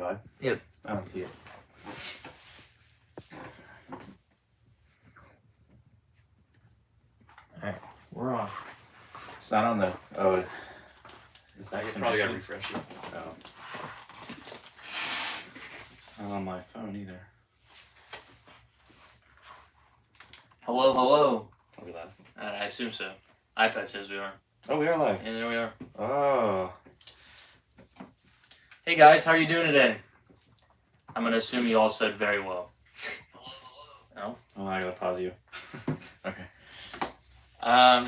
live? Yep. I don't see it. Alright, we're on. It's not on the. Oh, is I that probably gotta connected? refresh it. Oh. It's not on my phone either. Hello, hello. Are we live? I assume so. iPad says we are. Oh, we are live. And there we are. Oh. Hey guys, how are you doing today? I'm gonna assume you all said very well. No? Oh, I gotta pause you. Okay.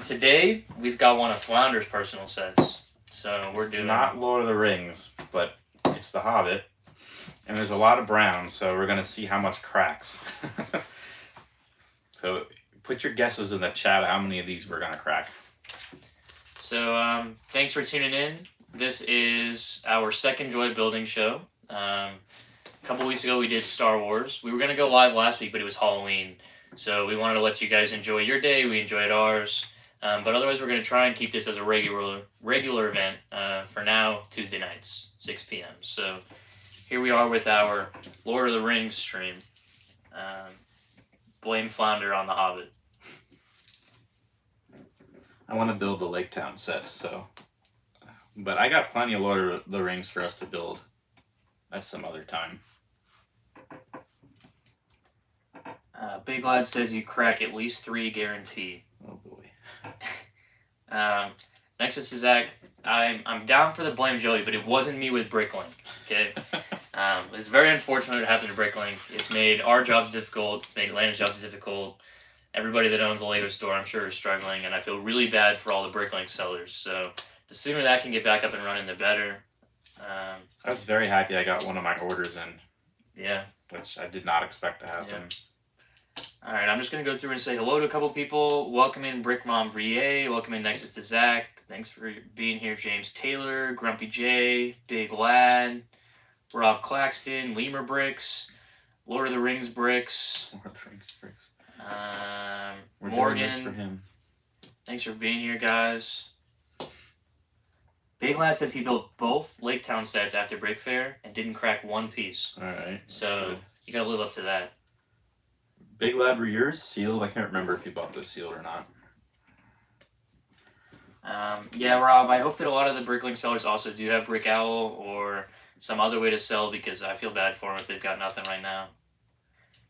Today we've got one of Flounder's personal sets. So we're doing Not Lord of the Rings, but it's The Hobbit. And there's a lot of brown, so we're gonna see how much cracks. So put your guesses in the chat how many of these we're gonna crack. So thanks for tuning in. This is our second Joy Building show. A couple weeks ago we did Star Wars. We were gonna go live last week, but it was Halloween. So we wanted to let you guys enjoy your day. We enjoyed ours. But otherwise we're gonna try and keep this as a regular event for now, Tuesday nights, 6 p.m. So here we are with our Lord of the Rings stream. Blame Flounder on The Hobbit. I want to build the Lake Town sets, so. But I got plenty of Lord of the Rings for us to build at some other time. Big Lad says you crack at least 3 guaranteed. Oh boy. Nexus is Zach. I'm down for the blame Joey, but it wasn't me with Bricklink. Okay, it's very unfortunate it happened to Bricklink. It's made our jobs difficult. It's made Atlanta's jobs difficult. Everybody that owns a Lego store, I'm sure, is struggling, and I feel really bad for all the Bricklink sellers. So the sooner that can get back up and running, the better. I was very happy I got one of my orders in. Yeah. Which I did not expect to happen. Yeah. All right, I'm just going to go through and say hello to a couple people. Welcome in Brick Mom VA. Welcome in Nexus to Zach. Thanks for being here, James Taylor, Grumpy J, Big Lad, Rob Claxton, Lemur Bricks, Lord of the Rings Bricks. Lord of the Rings bricks. We're Morgan. doing this for him. Thanks for being here, guys. Big Lad says he built both Lake Town sets after Brick Fair and didn't crack one piece. Alright. So you gotta live up to that. Big Lad, were yours sealed? I can't remember if you bought this sealed or not. Yeah, Rob, I hope that a lot of the Bricklink sellers also do have Brick Owl or some other way to sell, because I feel bad for them if they've got nothing right now.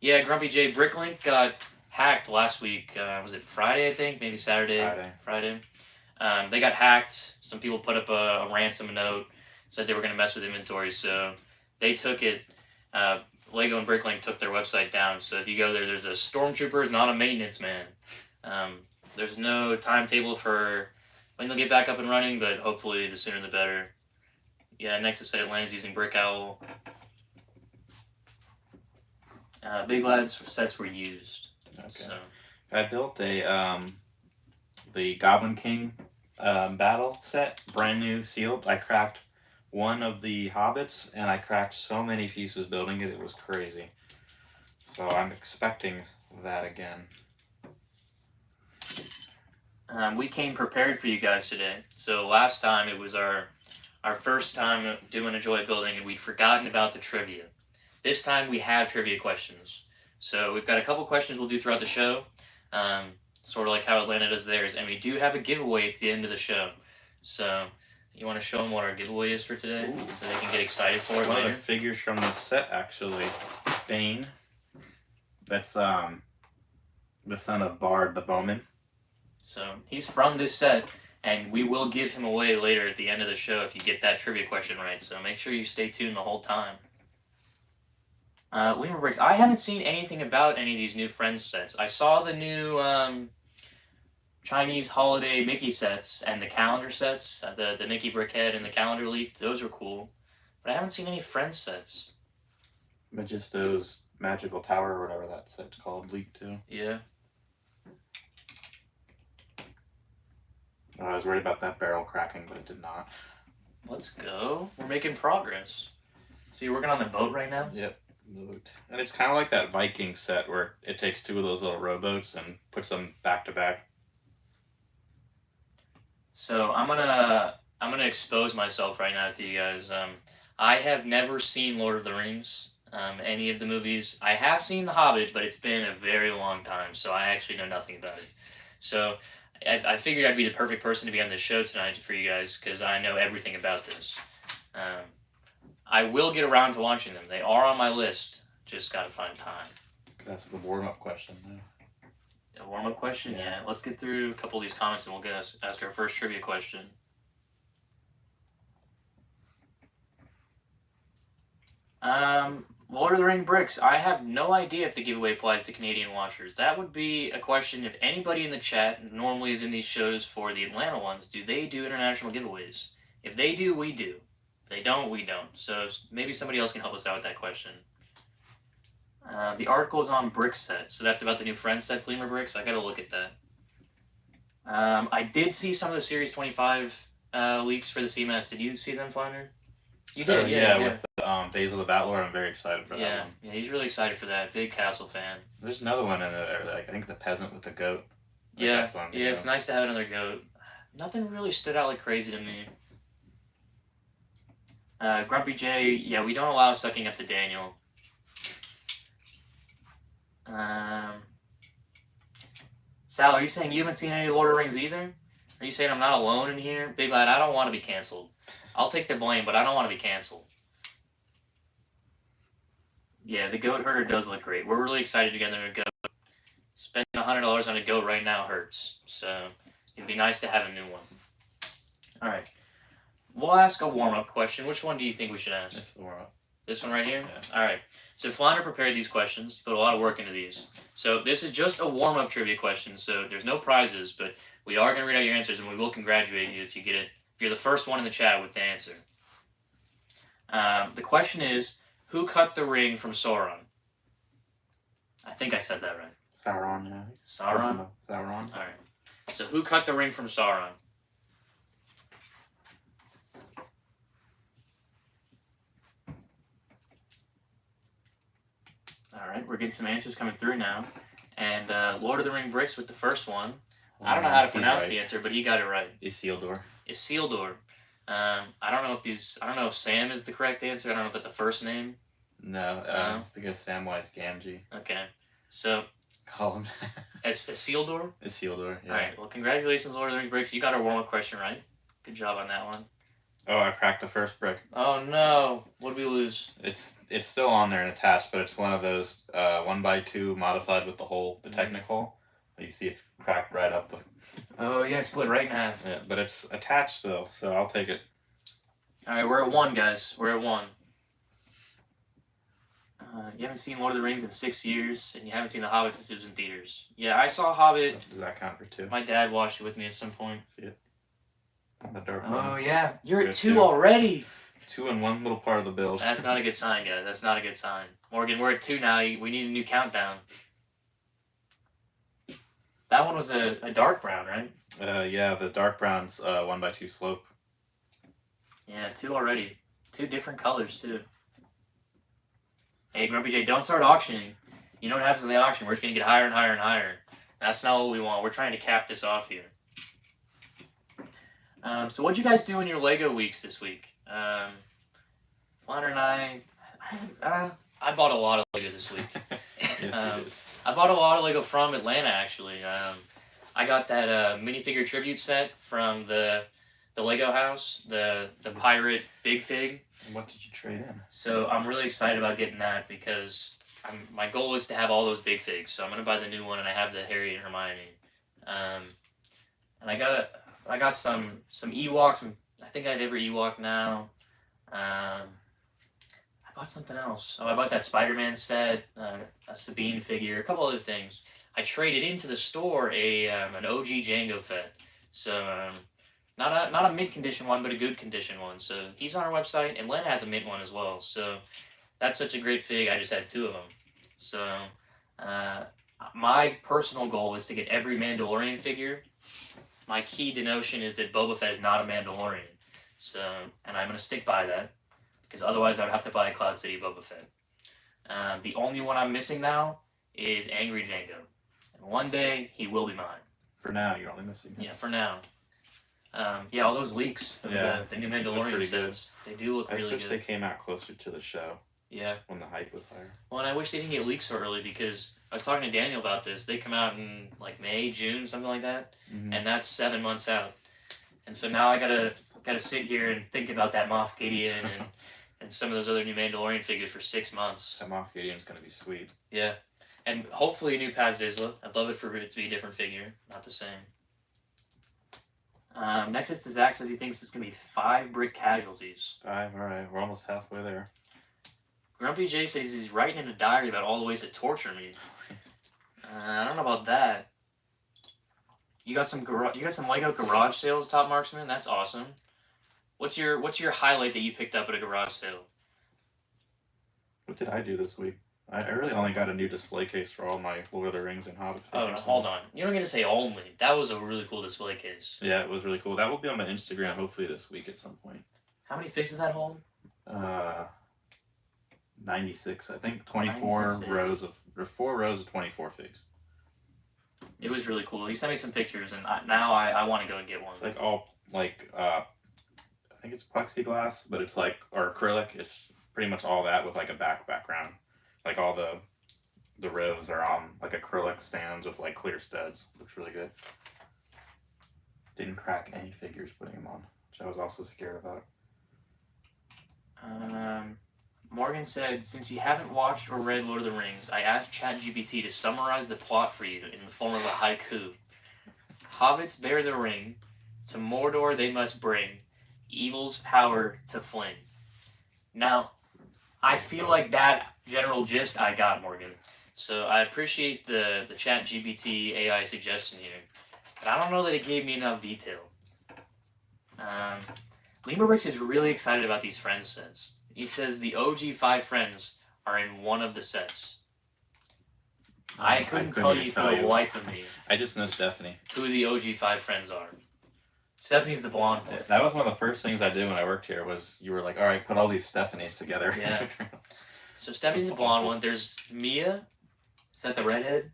Yeah, Grumpy J, Bricklink got hacked last week. Was it Friday, I think? Maybe Saturday? Friday. They got hacked. Some people put up a ransom note, said they were going to mess with inventory, so they took it. Lego and Bricklink took their website down, so if you go there, there's a stormtrooper, not a maintenance man. There's no timetable for when they'll get back up and running, but hopefully the sooner the better. Yeah, Nexus said Atlanta's using Brick Owl. Big Lad's sets were used. Okay. So. I built a the Goblin King battle set, brand new, sealed. I cracked one of the Hobbits, and I cracked so many pieces building it, it was crazy. So I'm expecting that again. We came prepared for you guys today. So last time it was our first time doing a Joy Building, and we'd forgotten about the trivia. This time we have trivia questions. So we've got a couple questions we'll do throughout the show, sort of like how Atlanta does theirs, and we do have a giveaway at the end of the show. So you want to show them what our giveaway is for today, so they can get excited for it One later? of the figures from the set, actually, Bane. That's the son of Bard the Bowman. So he's from this set, and we will give him away later at the end of the show if you get that trivia question right. So make sure you stay tuned the whole time. Lemur Bricks, I haven't seen anything about any of these new Friends sets. I saw the new Chinese holiday Mickey sets and the calendar sets, the Mickey Brickhead and the calendar leaked. Those are cool. But I haven't seen any Friends sets. Magisto's Magical Tower, or whatever that set's called, leaked too. Yeah. I was worried about that barrel cracking, but it did not. Let's go. We're making progress. So you're working on the boat right now? Yep. And it's kind of like that Viking set where it takes two of those little rowboats and puts them back to back. So I'm gonna expose myself right now to you guys. I have never seen Lord of the Rings, any of the movies. I have seen The Hobbit, but it's been a very long time, so I actually know nothing about it. So I figured I'd be the perfect person to be on this show tonight for you guys because I know everything about this. Um, I will get around to watching them. They are on my list. Just gotta find time. That's the warm-up question. A warm up question? Yeah. Yeah. Let's get through a couple of these comments and we'll ask our first trivia question. Lord of the Ring bricks. I have no idea if the giveaway applies to Canadian watchers. That would be a question if anybody in the chat normally is in these shows for the Atlanta ones. Do they do international giveaways? If they do, we do. If they don't, we don't. So maybe somebody else can help us out with that question. The article is on Brick Set, so that's about the new Friends sets, Lemur Bricks. I gotta look at that. I did see some of the Series 25 leaks for the CMAX. Did you see them, Flounder? You did, yeah. With Days of the Battler, I'm very excited for that one. Yeah, he's really excited for that. Big Castle fan. There's another one in it, like I think the peasant with the goat. Yeah, That's the one to it's go. nice to have another goat. Nothing really stood out like crazy to me. Grumpy J, yeah, we don't allow sucking up to Daniel. Sal, are you saying you haven't seen any Lord of the Rings either? Are you saying I'm not alone in here? Big lad, I don't want to be canceled. I'll take the blame, but I don't want to be canceled. Yeah, the goat herder does look great. We're really excited to get another goat. Spending $100 on a goat right now hurts. So it'd be nice to have a new one. All right. We'll ask a warm-up question. Which one do you think we should ask? That's the warm-up. This one right here? Yeah. All right. So Flounder prepared these questions. Put a lot of work into these. So this is just a warm-up trivia question. So there's no prizes, but we are going to read out your answers, and we will congratulate you if you get it. If you're the first one in the chat with the answer. The question is, who cut the ring from Sauron? I think I said that right. Sauron, yeah. Sauron? Sauron. All right. So who cut the ring from Sauron? All right, we're getting some answers coming through now. And Lord of the Ring bricks with the first one. I don't know how to pronounce the answer, but he got it right. Isildur. Isildur. I don't know if Sam is the correct answer. I don't know if that's a first name. No, it's the guy Samwise Gamgee. Okay. So Call him. Isildur? Isildur, yeah. Alright, well congratulations, Lord of the Rings bricks. You got our warm-up question right. Good job on that one. Oh, I cracked the first brick. Oh no. What did we lose? It's still on there and attached, but it's one of those 1x2 modified with the hole, the Technic hole. You see it's cracked right up the... Oh yeah, split right in half. Yeah, but it's attached still, so I'll take it. Alright, we're at 1, guys. We're at 1. You haven't seen Lord of the Rings in 6 years, and you haven't seen The Hobbit since it was in theaters. Yeah, I saw Hobbit. Does that count for 2? My dad watched it with me at some point. See it? On the dark Oh room. yeah, you're Good at 2 too. already. 2 in one little part of the build. That's not a good sign, guys. That's not a good sign. Morgan, we're at 2 now. We need a new countdown. That one was a dark brown, right? Yeah, the dark brown's 1x2 slope. Yeah, 2 already. 2 different colors too. Hey, Grumpy J, don't start auctioning. You know what happens with the auction? We're just gonna get higher and higher and higher. That's not what we want. We're trying to cap this off here. So what'd you guys do in your Lego weeks this week? Flounder and I bought a lot of Lego this week. Yes, you did. I bought a lot of Lego from Atlanta, actually. I got that minifigure tribute set from the Lego house, the pirate Big Fig. What did you trade in? So I'm really excited about getting that because my goal is to have all those Big Figs. So I'm gonna buy the new one, and I have the Harry and Hermione. And I got some Ewoks. I think I have every Ewok now. I bought something else. Oh, I bought that Spider-Man set, a Sabine figure, a couple other things. I traded into the store an OG Django Fett. So not a mint condition one, but a good condition one. So he's on our website, and Len has a mint one as well. So that's such a great fig. I just had 2 of them. So my personal goal is to get every Mandalorian figure. My key denotion is that Boba Fett is not a Mandalorian. So, and I'm going to stick by that, because otherwise I would have to buy a Cloud City Boba Fett. The only one I'm missing now is Angry Django. And one day, he will be mine. For now, you're only missing him. Yeah, for now. Yeah, all those leaks of Yeah, the new look Mandalorian pretty good. sets, they do look I really wish they good. came out closer to the show Yeah. when the hype was higher. Well, and I wish they didn't get leaked so early because I was talking to Daniel about this. They come out in like May, June, something like that, and that's 7 months out. And so now I gotta sit here and think about that Moff Gideon and some of those other new Mandalorian figures for 6 months. That Moff Gideon's gonna be sweet. Yeah, and hopefully a new Paz Vizsla. I'd love it for it to be a different figure, not the same. Next is to Zach says he thinks it's gonna be 5 brick casualties. 5, alright, we're almost halfway there. Grumpy J says he's writing in a diary about all the ways to torture me. I don't know about that. You got some Lego garage sales, Top Marksman. That's awesome. What's your highlight that you picked up at a garage sale? What did I do this week? I really only got a new display case for all my Lord of the Rings and Hobbit Oh, figures. hold on. You don't get to say only. That was a really cool display case. Yeah, it was really cool. That will be on my Instagram hopefully this week at some point. How many figs does that hold? 96. I think 24 96 rows of, or 4 rows of 24 figs. It was really cool. He sent me some pictures, and now I want to go and get one. It's like all like I think it's plexiglass, but it's like or acrylic. It's pretty much all that with like a background. Like all the rows are on like acrylic stands with like clear studs. Looks really good. Didn't crack any figures putting them on, which I was also scared about. Morgan said, since you haven't watched or read Lord of the Rings, I asked ChatGPT to summarize the plot for you in the form of a haiku. Hobbits bear the ring, to Mordor they must bring, evil's power to fling. Now, I feel like that general gist I got, Morgan. So I appreciate the ChatGPT AI suggestion here, but I don't know that it gave me enough detail. Lima Bricks is really excited about these Friends sets. He says the OG 5 Friends are in one of the sets. I couldn't tell you for the life of me I just know Stephanie. who the OG 5 Friends are. Stephanie's the blonde one. That was one of the first things I did when I worked here. Was you were like, all right, put all these Stephanies together. Yeah. So Stephanie's the blonde one. There's Mia. Is that the redhead?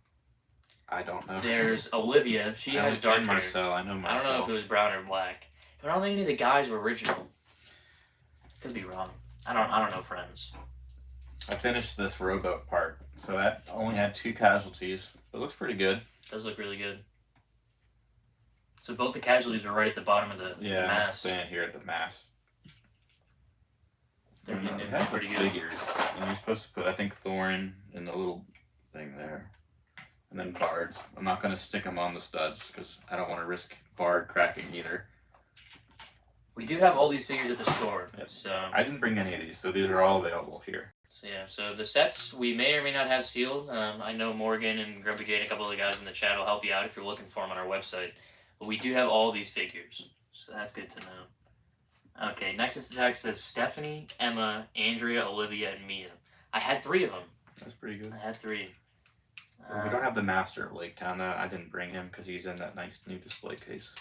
I don't know. There's Olivia. She has dark hair. Marcel. I know Marcel. I don't know if it was brown or black. But I don't think any of the guys were original. Could be wrong. I don't know Friends. I finished this rowboat part, so that only had 2 casualties. It looks pretty good. It does look really good. So both the casualties are right at the bottom of the mast. Staying here at the mast. They're hitting it That's pretty the good. figures, and you're supposed to put, I think, Thorin in the little thing there, and then Bards. I'm not gonna stick them on the studs because I don't want to risk Bard cracking either. We do have all these figures at the store. Yep. So I didn't bring any of these, so these are all available here. yeah, so the sets we may or may not have sealed. I know Morgan and Grumpy Jay and a couple of the guys in the chat will help you out if you're looking for them on our website. But we do have all these figures, so that's good to know. Okay, next is Zach says Stephanie, Emma, Andrea, Olivia, and Mia. I had 3 of them. That's pretty good. I had 3. Well, we don't have the Master of Lake Town. I didn't bring him because he's in that nice new display case.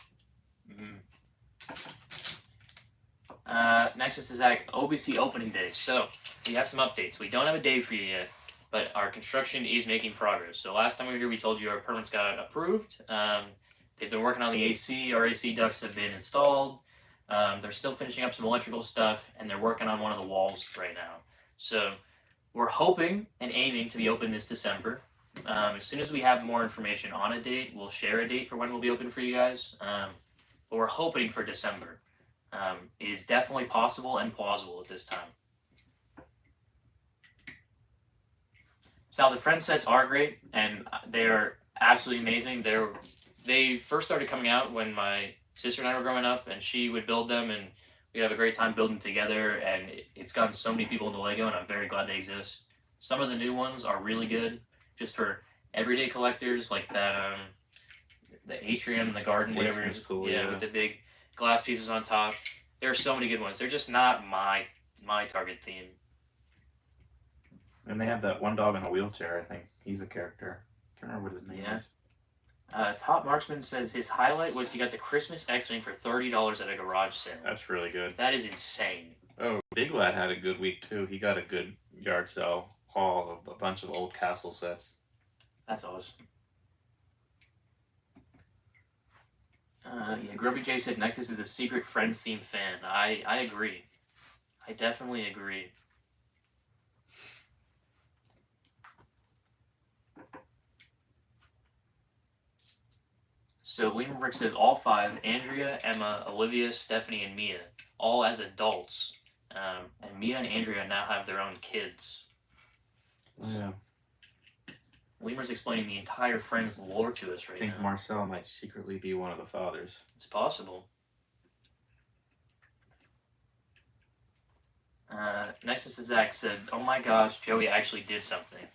Next is Zach, OBC opening day. So we have some updates. We don't have a date for you yet, but our construction is making progress. So last time we were here, we told you our permits got approved. They've been working on the AC. Our AC ducts have been installed. They're still finishing up some electrical stuff, and they're working on one of the walls right now. So we're hoping and aiming to be open this December. As soon as we have more information on a date, we'll share a date for when we'll be open for you guys. But we're hoping for December. It is definitely possible and plausible at this time. Sal, the Friends sets are great, and they're absolutely amazing. They first started coming out when my sister and I were growing up, and she would build them, and we'd have a great time building together, and it's gotten so many people into Lego, and I'm very glad they exist. Some of the new ones are really good, just for everyday collectors, like that, the atrium, the garden, whatever. Atrium's cool, yeah, with the big glass pieces on top. There are so many good ones. They're just not my target theme. And they have that one dog in a wheelchair. I think he's a character. Can't remember what his name is. Top Marksman says his highlight was he got the Christmas X-Wing for $30 at a garage sale. That's really good. That is insane. Oh, Big Lad had a good week too. He got a good yard sale haul of a bunch of old castle sets. That's awesome. Yeah, Grumpy J said Nexus is a secret Friends theme fan. I agree. I definitely agree. So Lehman Brick says all five: Andrea, Emma, Olivia, Stephanie, and Mia, all as adults. And Mia and Andrea now have their own kids. Yeah. Lemur's explaining the entire Friends lore to us I right think now. Marcel might secretly be one of the fathers. It's possible. Nexus to Zach said, "Oh my gosh, Joey actually did something."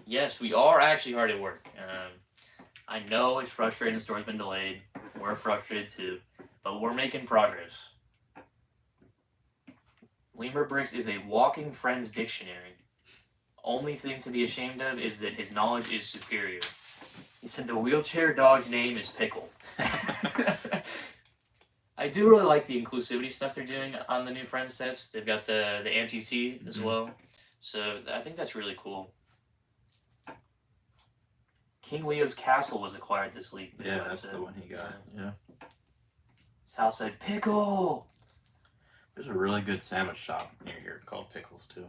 Yes, we are actually hard at work. I know it's frustrating. The story's been delayed. We're frustrated too, but we're making progress. Lemur Bricks is a walking Friends dictionary. Only thing to be ashamed of is that his knowledge is superior. He said the wheelchair dog's name is Pickle. I do really like the inclusivity stuff they're doing on the new Friends sets. They've got the amputee as well. So I think that's really cool. King Leo's castle was acquired this week. Yeah, that's the one he got. Yeah. Sal said, Pickle! There's a really good sandwich shop near here called Pickles, too.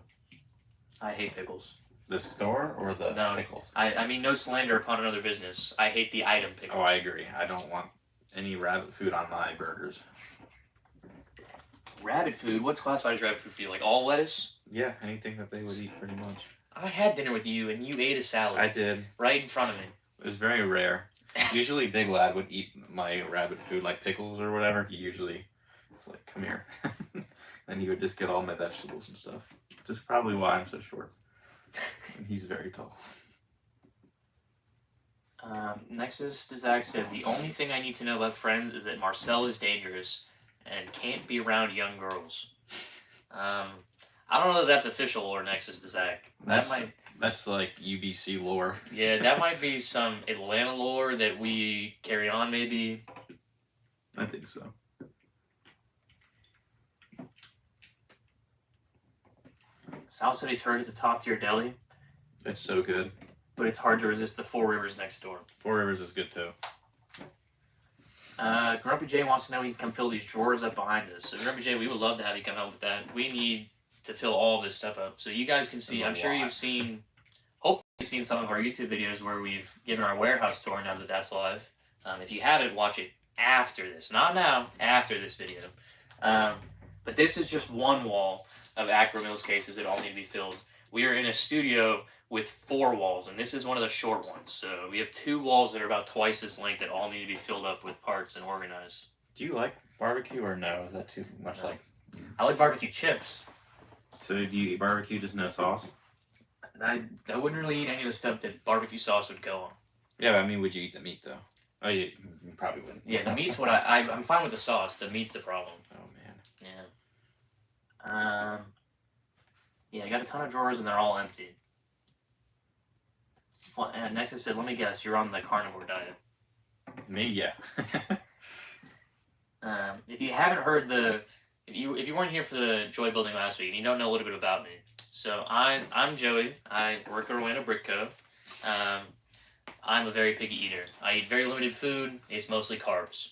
I hate pickles. The store or the No, pickles? I mean, no slander upon another business. I hate the item pickles. Oh, I agree. I don't want any rabbit food on my burgers. Rabbit food? What's classified as rabbit food for you? Like all lettuce? Yeah, anything that they would eat pretty much. I had dinner with you and you ate a salad. I did. Right in front of me. It was very rare. Usually Big Lad would eat my rabbit food, like pickles or whatever. He usually was like, come here. And he would just get all my vegetables and stuff. Which is probably why I'm so short. And he's very tall. Nexus to Zach said, the only thing I need to know about Friends is that Marcel is dangerous and can't be around young girls. I don't know if that's official or Nexus to Zach. That's like UBC lore. Yeah, that might be some Atlanta lore that we carry on, maybe. I think so. Sal said he's heard it's a top tier deli, It's so good. but it's hard to resist the Four Rivers next door. Four Rivers is good too. Grumpy J wants to know if he can come fill these drawers up behind us. So Grumpy J, we would love to have you come help with that. We need to fill all of this stuff up so you guys can see. There's a I'm sure lot. you've seen, hopefully you've seen some of our YouTube videos where we've given our warehouse tour now that that's live. If you haven't, watch it after this, not now, after this video. But this is just one wall of Acro Mills cases that all need to be filled. We are in a studio with 4 walls, and this is one of the short ones. So we have 2 walls that are about twice this length that all need to be filled up with parts and organized. Do you like barbecue or no? Is that too much No. like? I like barbecue chips. So do you eat barbecue just no sauce? I wouldn't really eat any of the stuff that barbecue sauce would go on. Yeah, but I mean, would you eat the meat though? Oh, you probably wouldn't. Yeah, the meat's what I'm fine with the sauce. The meat's the problem. Oh man. Yeah. Yeah, I got a ton of drawers and they're all empty. And Nexus said, let me guess, you're on the carnivore diet. Me, yeah. If you haven't heard if you weren't here for the Joy Building last week and you don't know a little bit about me, so I'm Joey. I work at Orlando Brick Co. I'm a very picky eater. I eat very limited food. It's mostly carbs.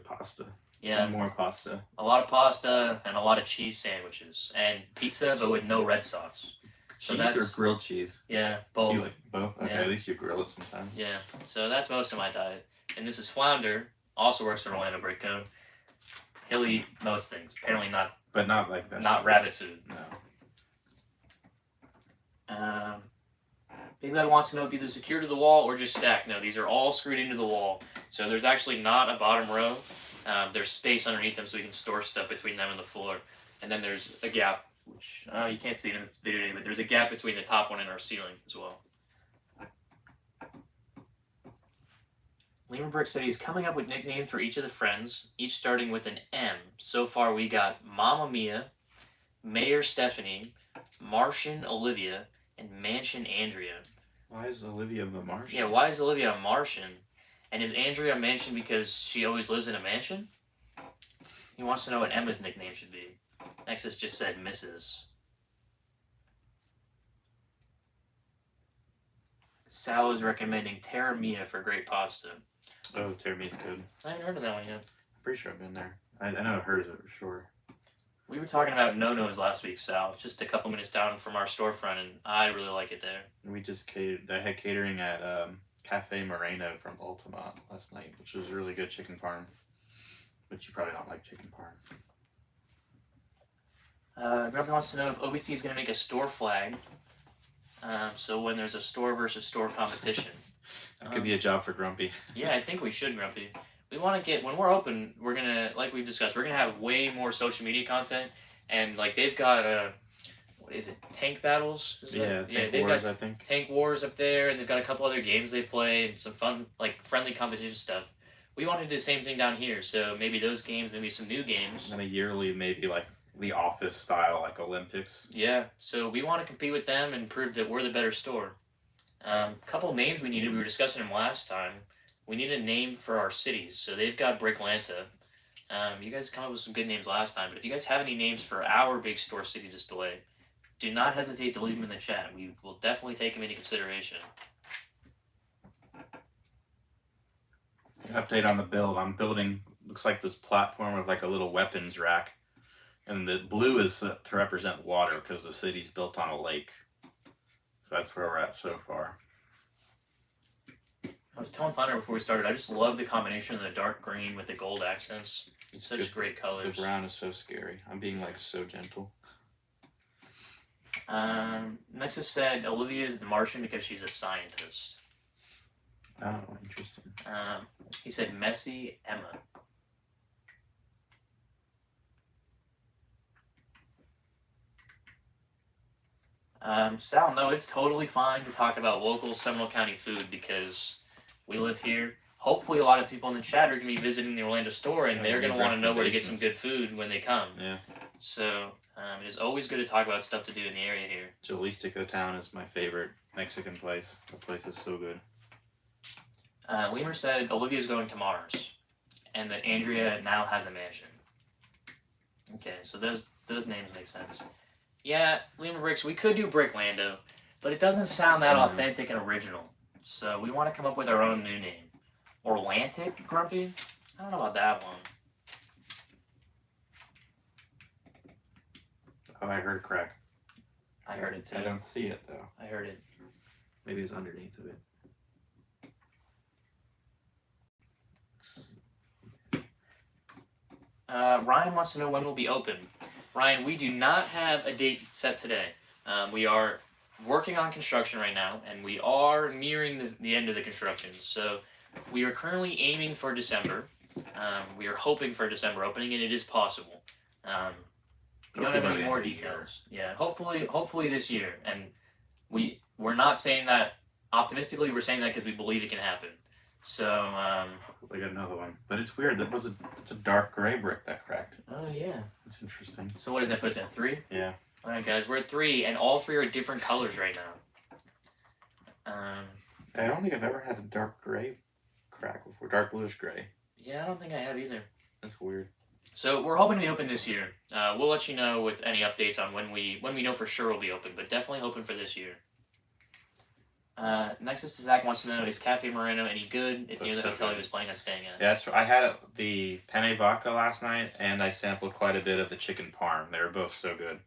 Pasta. Yeah, And more pasta. a lot of pasta and a lot of cheese sandwiches and pizza, but with no red sauce. So Cheese that's- or grilled cheese? Yeah, Do both. you like both? Okay, Yeah. at least you grill it sometimes. Yeah, so that's most of my diet. And this is Flounder, also works at Orlando Brick Co. He'll eat most things. Apparently not But not like vegetables. not rabbit food. No. Big Lad wants to know if these are secured to the wall or just stacked. No, these are all screwed into the wall. So there's actually not a bottom row. There's space underneath them so we can store stuff between them and the floor. And then there's a gap, which you can't see it in this video today, but there's a gap between the top one and our ceiling as well. Lehman Brick said he's coming up with nicknames for each of the friends, each starting with an M. So far we got Mama Mia, Mayor Stephanie, Martian Olivia, and Mansion Andrea. Why is Olivia the Martian? Yeah, why is Olivia a Martian? And is Andrea a Mansion because she always lives in a mansion? He wants to know what Emma's nickname should be. Nexus just said Mrs. Sal is recommending Terra Mia for great pasta. Oh, Tirami's good. I haven't heard of that one yet. I'm pretty sure I've been there. I know hers for sure. We were talking about No-No's last week, Sal. It's just a couple minutes down from our storefront, and I really like it there. We just catered. I had catering at Cafe Moreno from Altamont last night, which was really good chicken parm. But you probably don't like chicken parm. Grumpy wants to know if OBC is going to make a store flag. So when there's a store versus store competition. That could be a job for Grumpy. Yeah, I think we should, Grumpy. We want to get, when we're open, we're going to, like we've discussed, we're going to have way more social media content. And, like, they've got, what is it, Tank Battles? Tank they've Wars, got I think. Tank Wars up there, and they've got a couple other games they play, and some fun, like, friendly competition stuff. We want to do the same thing down here, so maybe those games, maybe some new games. And a yearly, maybe, like, the Office style, like, Olympics. Yeah, so we want to compete with them and prove that we're the better store. Couple names we needed, we were discussing them last time. We need a name for our cities, so they've got Bricklanta. You guys come up with some good names last time, but if you guys have any names for our big store city display, do not hesitate to leave them in the chat. We will definitely take them into consideration. Update on the build. I'm building, looks like this platform with like a little weapons rack. And the blue is to represent water because the city's built on a lake. So that's where we're at so far. I was telling Thunder before we started, I just love the combination of the dark green with the gold accents. It's such good. great colors. The brown is so scary. I'm being like so gentle. Nexus said Olivia is the Martian because she's a scientist. Oh, interesting. He said Messy Emma. Sal, no, it's totally fine to talk about local Seminole County food because we live here. Hopefully, a lot of people in the chat are going to be visiting the Orlando store, and they're going to want to know where to get some good food when they come. Yeah. So it is always good to talk about stuff to do in the area here. Jalisco Town is my favorite Mexican place. The place is so good. Lemur said Olivia's going to Mars, and that Andrea now has a mansion. Okay, so those names make sense. Yeah, Lemur Bricks, we could do Bricklando, but it doesn't sound that authentic and original. So we want to come up with our own new name. Orlantic, Grumpy? I don't know about that one. Oh, I heard crack. I heard it too. I don't see it though. I heard it. Maybe it's underneath of it. Ryan wants to know when we'll be open. Ryan, we do not have a date set today. We are working on construction right now, and we are nearing the end of the construction. So we are currently aiming for December. We are hoping for a December opening, and it is possible. We don't have any more details. Yeah, hopefully this year. And we're not saying that optimistically. We're saying that because we believe it can happen. So we got another one, but it's weird. It's a dark gray brick that cracked. Oh yeah, it's interesting. So what does that put us at 3? Yeah. All right, guys, we're at 3, and all 3 are different colors right now. I don't think I've ever had a dark gray crack before. Dark bluish gray. Yeah, I don't think I have either. That's weird. So we're hoping to be open this year. We'll let you know with any updates on when we know for sure we'll be open, but definitely hoping for this year. Nexus to Zach wants to know, is Cafe Moreno any good? It's near the hotel he was planning on staying at. Yeah, I had the penne vodka last night, and I sampled quite a bit of the chicken parm. They were both so good.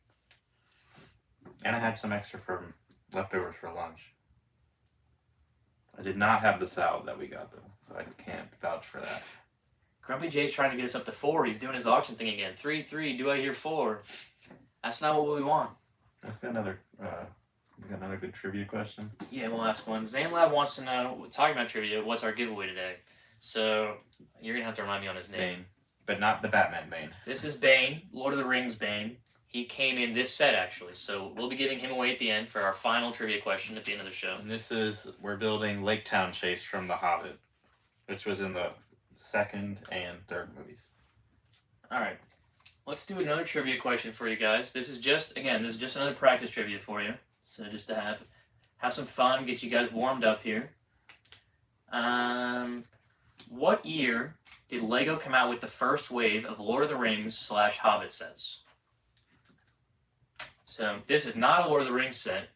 And I had some extra from leftovers for lunch. I did not have the salad that we got, though, so I can't vouch for that. Grumpy J's trying to get us up to 4. He's doing his auction thing again. 3, do I hear 4? That's not what we want. Let's get another... We got another good trivia question. Yeah, we'll ask one. Zanlab wants to know, talking about trivia, what's our giveaway today? So, you're going to have to remind me on his name. Bane. But not the Batman Bane. This is Bane, Lord of the Rings Bane. He came in this set, actually. So, we'll be giving him away at the end for our final trivia question at the end of the show. And we're building Lake Town Chase from The Hobbit, which was in the 2nd and 3rd movies. Alright. Let's do another trivia question for you guys. This is just another practice trivia for you. So just to have some fun, get you guys warmed up here. What year did LEGO come out with the first wave of Lord of the Rings / Hobbit sets? So this is not a Lord of the Rings set.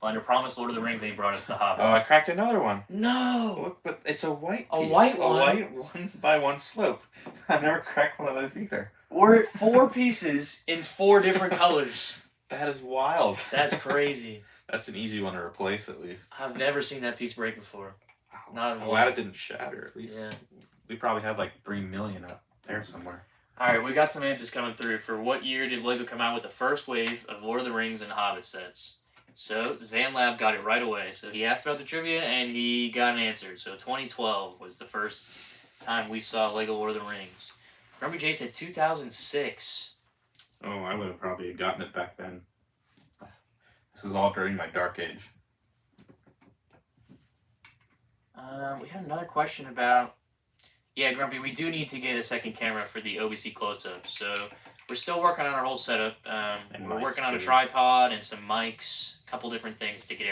Flounder promised Lord of the Rings, and he brought us The Hobbit. Oh, I cracked another one. No! Look, but it's a white A piece. white A one? white 1x1 slope. I've never cracked one of those either. We're at 4 pieces in 4 different colors. That is wild. That's crazy. That's an easy one to replace, at least. I've never seen that piece break before. Not I'm one. glad it didn't shatter, at least. Yeah. We probably have like 3 million up there somewhere. Alright, we got some answers coming through for what year did LEGO come out with the first wave of Lord of the Rings and Hobbit sets. So, ZanLab got it right away. So, he asked about the trivia and he got an answer. So, 2012 was the first time we saw LEGO Lord of the Rings. Grumpy J said 2006. Oh, I would have probably gotten it back then. This is all during my dark age. We got another question about... Yeah, Grumpy, we do need to get a second camera for the OBC close-up. So, we're still working on our whole setup. And We're mics, working on a too. tripod and some mics, a couple different things to get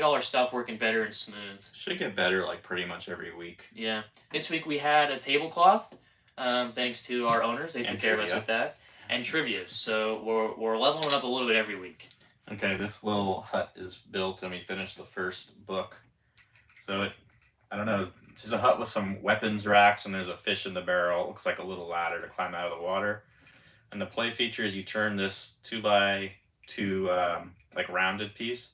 all our stuff working better and smooth. Should get better like pretty much every week. Yeah. This week we had a tablecloth, thanks to our owners. They took And care of us trivia. with that. And trivia. So we're leveling up a little bit every week. Okay, this little hut is built and we finished the first book. So I don't know, it's just a hut with some weapons racks and there's a fish in the barrel. It looks like a little ladder to climb out of the water. And the play feature is you turn this 2x2 like rounded piece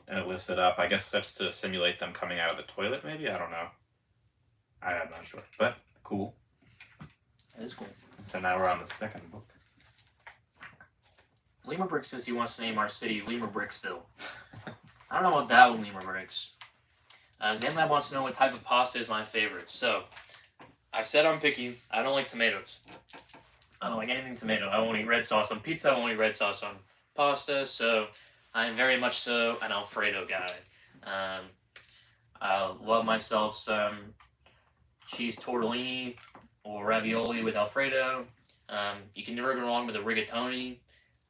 and it lifts it up. I guess that's to simulate them coming out of the toilet maybe? I don't know. I'm not sure, but cool. That is cool. So now we're on the second book. Lemur Brick says he wants to name our city Lemur Bricksville. I don't know about that one, Lemur Bricks. ZanLab wants to know what type of pasta is my favorite. So, I've said I'm picky. I don't like tomatoes. I don't like anything tomato. I won't eat red sauce on pizza. I won't eat red sauce on pasta. So, I'm very much so an Alfredo guy. I love myself some cheese tortellini or ravioli with Alfredo. You can never go wrong with a rigatoni.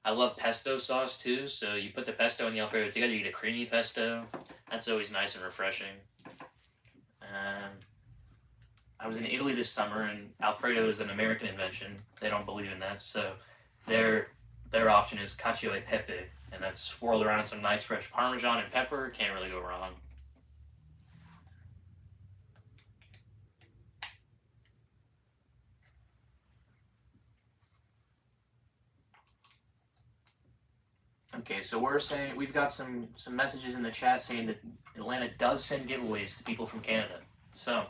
I love pesto sauce too, so you put the pesto and the Alfredo together, you get a creamy pesto. That's always nice and refreshing. I was in Italy this summer, and Alfredo is an American invention. They don't believe in that, so their option is cacio e pepe, and that's swirled around in some nice fresh Parmesan and pepper. Can't really go wrong. Okay, so we're saying we've got some messages in the chat saying that Atlanta does send giveaways to people from Canada. So,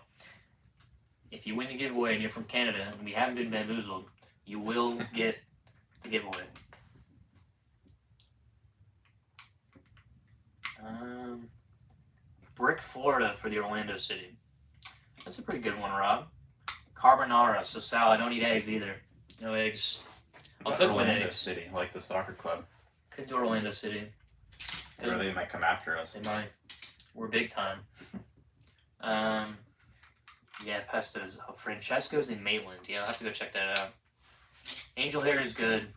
if you win the giveaway and you're from Canada and we haven't been bamboozled, you will get the giveaway. Brick, Florida for the Orlando City. That's a pretty good one, Rob. Carbonara. So, Sal, I don't eat eggs either. No eggs. I'll cook with Orlando eggs. City, like the soccer club. Could do Orlando City. Or they might come after us. They might. We're big time. Yeah, pesto's. Oh, Francesco's in Maitland. Yeah, I'll have to go check that out. Angel hair is good.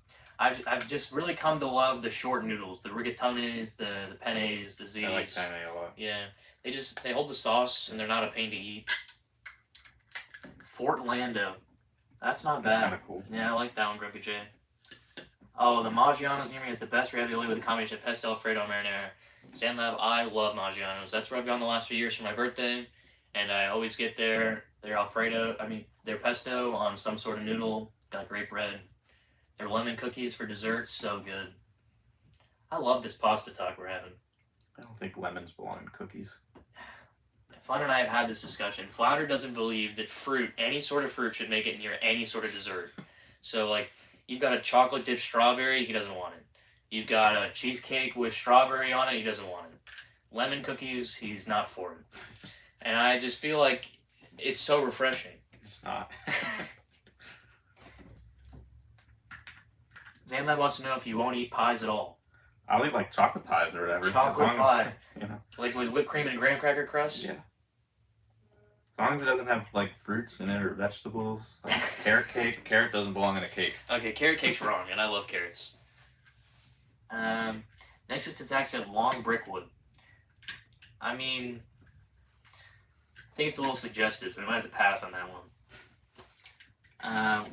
I've just really come to love the short noodles, the rigatones, the pennes, the Z's. I like penne a lot. Yeah, they hold the sauce and they're not a pain to eat. Fort Lando, that's not That's bad. kind of cool. Yeah, I like that one, Grumpy J. Oh, the Maggiano's near me is the best ravioli with a combination of pesto, Alfredo, and marinara. ZanLab, I love Maggiano's. That's where I've gone the last few years for my birthday, and I always get their their pesto on some sort of noodle. Got great bread. Their lemon cookies for dessert, so good. I love this pasta talk we're having. I don't think lemons belong in cookies. Flounder and I have had this discussion. Flounder doesn't believe that any sort of fruit, should make it near any sort of dessert. So, like, you've got a chocolate dipped strawberry, he doesn't want it. You've got a cheesecake with strawberry on it, he doesn't want it. Lemon cookies, he's not for it. And I just feel like it's so refreshing. It's not. ZanLab wants to know if you won't eat pies at all. I'll eat like chocolate pies or whatever. Chocolate as long pie. As, you know, Like with whipped cream and graham cracker crust? yeah. As long as it doesn't have like fruits in it or vegetables. Like carrot cake. Carrot doesn't belong in a cake. Okay, carrot cake's wrong, and I love carrots. Next is to Zach said long brickwood. I mean, I think it's a little suggestive, so we might have to pass on that one.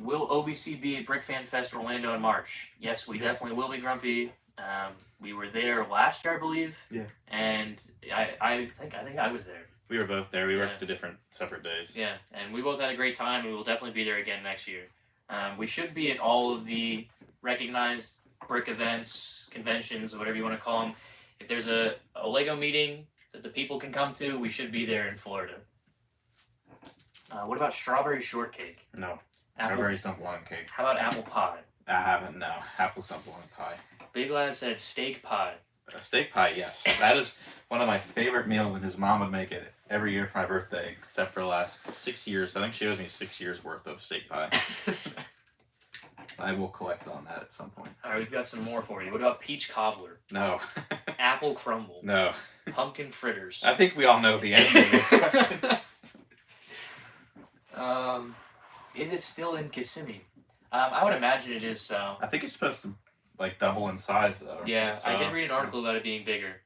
Will OBC be at Brick Fan Fest Orlando in March? Yes, we definitely will be, Grumpy. We were there last year, I believe. Yeah. And I think I was there. We were both there. We Yeah. worked the different separate days. Yeah, and we both had a great time. We will definitely be there again next year. We should be at all of the recognized brick events, conventions, whatever you want to call them. If there's a Lego meeting that the people can come to, we should be there in Florida. What about strawberry shortcake? No, Apple, strawberries don't belong in cake. how about apple pie? I haven't. No, apples don't belong in pie. Big Lad said steak pie. A steak pie, yes. That is one of my favorite meals, and his mom would make it every year for my birthday, except for the last 6 years. I think she owes me 6 years worth of steak pie. I will collect on that at some point. All right, we've got some more for you. What about peach cobbler? No. Apple crumble? No. Pumpkin fritters? I think we all know the answer to this question. Is it still in Kissimmee? I would imagine it is so. I think it's supposed to like double in size though. Yeah, So- I did read an article about it being bigger.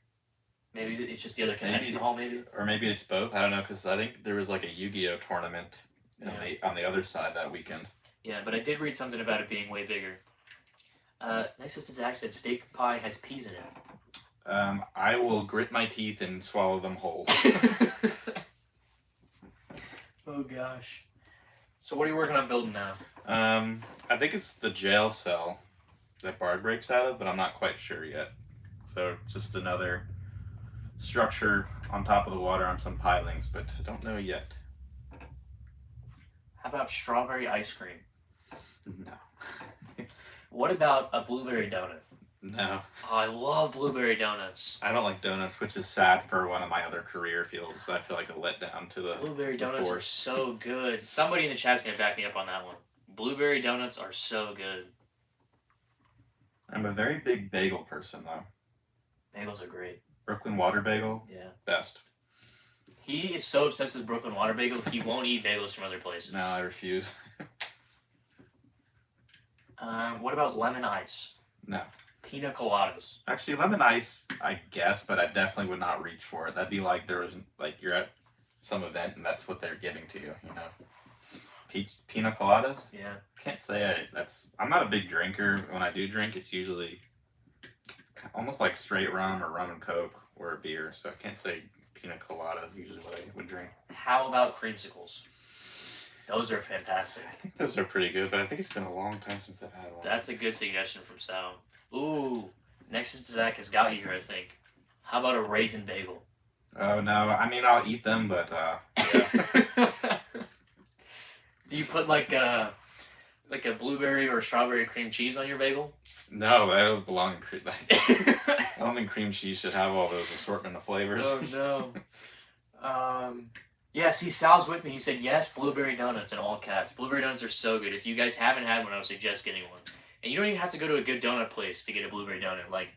Maybe it's just the other convention Maybe. hall, maybe? Or maybe it's both. I don't know because I think there was like a Yu-Gi-Oh tournament on the other side that weekend. Yeah, but I did read something about it being way bigger. Next to Zach said steak pie has peas in it. I will grit my teeth and swallow them whole. Oh gosh. So what are you working on building now? I think it's the jail cell that Bard breaks out of, but I'm not quite sure yet. So it's just another structure on top of the water on some pilings, but I don't know yet. How about strawberry ice cream? No. What about a blueberry donut? No. Oh, I love blueberry donuts. I don't like donuts, which is sad for one of my other career fields. I feel like a letdown to the Blueberry donuts are force. so good. Somebody in the chat's gonna back me up on that one. Blueberry donuts are so good. I'm a very big bagel person though. Bagels are great. Brooklyn Water Bagel, Yeah. best. He is so obsessed with Brooklyn Water Bagel, he won't eat bagels from other places. No, I refuse. What about lemon ice? No. Pina coladas. Actually, lemon ice, I guess, but I definitely would not reach for it. That'd be like there was like you're at some event and that's what they're giving to you, you know. Pina coladas? Yeah. Can't say I'm not a big drinker. When I do drink, it's usually almost like straight rum or rum and coke or a beer. So I can't say pina colada is usually what I would drink. How about creamsicles? Those are fantastic. I think those are pretty good, but I think it's been a long time since I've had one. That's a good suggestion from Sal. Ooh, next is Zach has got you here, I think. How about a raisin bagel? Oh no, I mean I'll eat them, but yeah. Do you put like a blueberry or strawberry cream cheese on your bagel? No, that doesn't belong in cream. I don't think cream cheese should have all those assortment of flavors. Oh no. Yeah, see, Sal's with me. He said yes, blueberry donuts in all caps. Blueberry donuts are so good. If you guys haven't had one, I would suggest getting one. And you don't even have to go to a good donut place to get a blueberry donut. Like,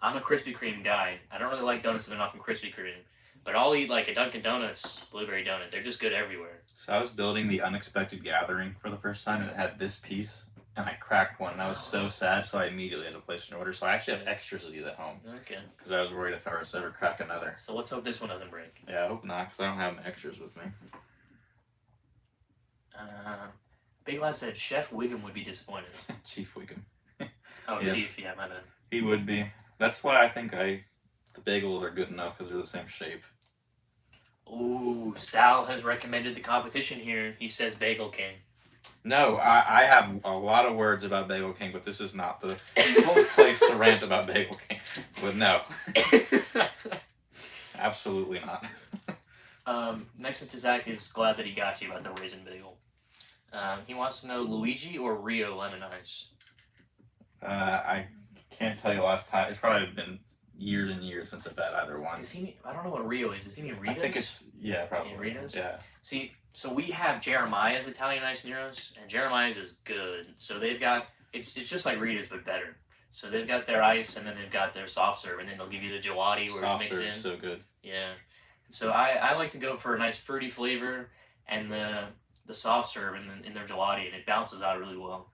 I'm a Krispy Kreme guy. I don't really like donuts that are not from Krispy Kreme. But I'll eat like a Dunkin' Donuts blueberry donut. They're just good everywhere. So I was building the Unexpected Gathering for the first time, and it had this piece, and I cracked one, and I was so sad, so I immediately had to place an order. So I actually have extras of these at home, Okay. because I was worried if I was to ever crack another. So let's hope this one doesn't break. Yeah, I hope not, because I don't have extras with me. Big Lad said Chef Wiggum would be disappointed. Chief Wiggum. Oh, Yes. Chief, yeah, my bad. He would be. That's why I think the bagels are good enough, because they're the same shape. Ooh, Sal has recommended the competition here. He says Bagel King. No, I have a lot of words about Bagel King, but this is not the place to rant about Bagel King. But no, absolutely not. Next is to Zach is glad that he got you about the raisin bagel. He wants to know Luigi or Rio lemon ice. I can't tell you last time. It's probably been years and years since I've had either one. Does he mean, I don't know what Rio is. Does he mean Rita's? I think it's probably Rita's? Yeah. See, so we have Jeremiah's Italian ice near us, and Jeremiah's is good. So they've got it's just like Rita's but better. So they've got their ice, and then they've got their soft serve, and then they'll give you the gelati where Soft it's serve mixed is in. so good. Yeah. So I like to go for a nice fruity flavor and the soft serve in their gelati, and it bounces out really well.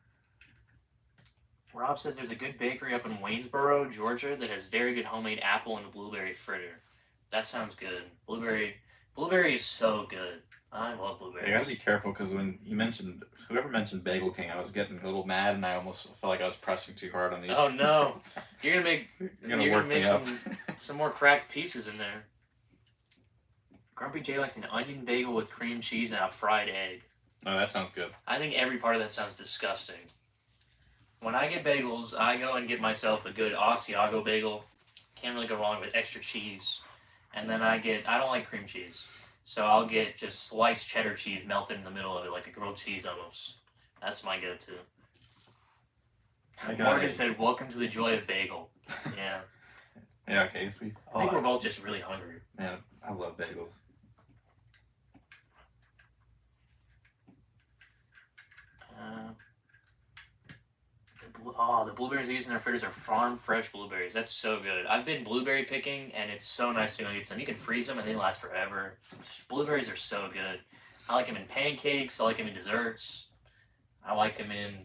Rob says there's a good bakery up in Waynesboro, Georgia, that has very good homemade apple and blueberry fritter. That sounds good. Blueberry is so good. I love You blueberries. gotta be careful because when you mentioned whoever mentioned Bagel King, I was getting a little mad and I almost felt like I was pressing too hard on these. Oh no, you're gonna make You're you're gonna gonna work make me up. some more cracked pieces in there. Grumpy J likes an onion bagel with cream cheese and a fried egg. Oh, that sounds good. I think every part of that sounds disgusting. When I get bagels, I go and get myself a good Asiago bagel. Can't really go wrong with extra cheese. And then I don't like cream cheese. So I'll get just sliced cheddar cheese melted in the middle of it, like a grilled cheese almost. That's my go-to. I got Morgan it. said, "Welcome to the joy of bagel." Yeah, Yeah, okay, sweet. I think we're both just really hungry. Man, I love bagels. The blueberries they use in their fritters are farm fresh blueberries. That's so good. I've been blueberry picking, and it's so nice to go get some. You can freeze them, and they last forever. Blueberries are so good. I like them in pancakes. I like them in desserts. I like them in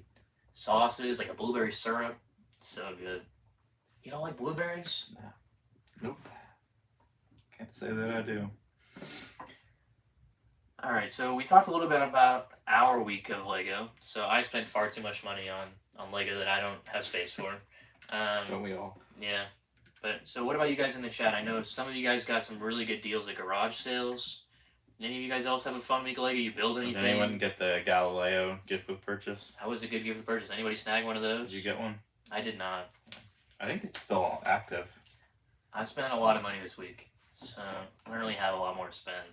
sauces, like a blueberry syrup. So good. You don't like blueberries? Nope. Can't say that I do. All right, so we talked a little bit about our week of Lego. So I spent far too much money on Lego that I don't have space for. Don't we all? Yeah. But so what about you guys in the chat? I know some of you guys got some really good deals at garage sales. Did any of you guys else have a fun week of Lego? You build Did anything? anyone get the Galileo gift with purchase? How was a good gift of purchase? Anybody snag one of those? Did you get one? I did not. I think it's still active. I spent a lot of money this week, so I don't really have a lot more to spend.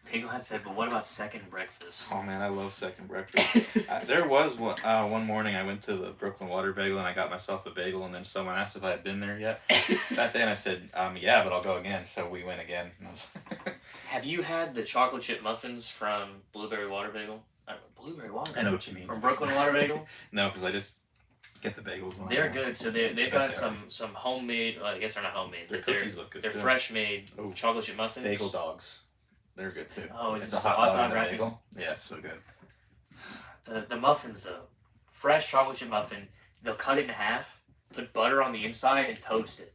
Piglet said, but what about second breakfast? Oh man, I love second breakfast. There was one morning I went to the Brooklyn Water Bagel and I got myself a bagel and then someone asked if I had been there yet. That day and I said, yeah, but I'll go again. So we went again. Have you had the chocolate chip muffins from Blueberry Water Bagel? Blueberry Water Bagel? I know what you mean. From Brooklyn Water Bagel? No, because I just get the bagels. When They're I want. good. So they've got some homemade, well, I guess they're not homemade, Their but they're cookies look good. they're too. fresh made Oh. chocolate chip muffins. Bagel dogs. They're good too. Oh, is It's it a just a hot dog and a wrapping? bagel. Yeah, it's so good. The muffins though, fresh chocolate chip muffin. They'll cut it in half, put butter on the inside, and toast it.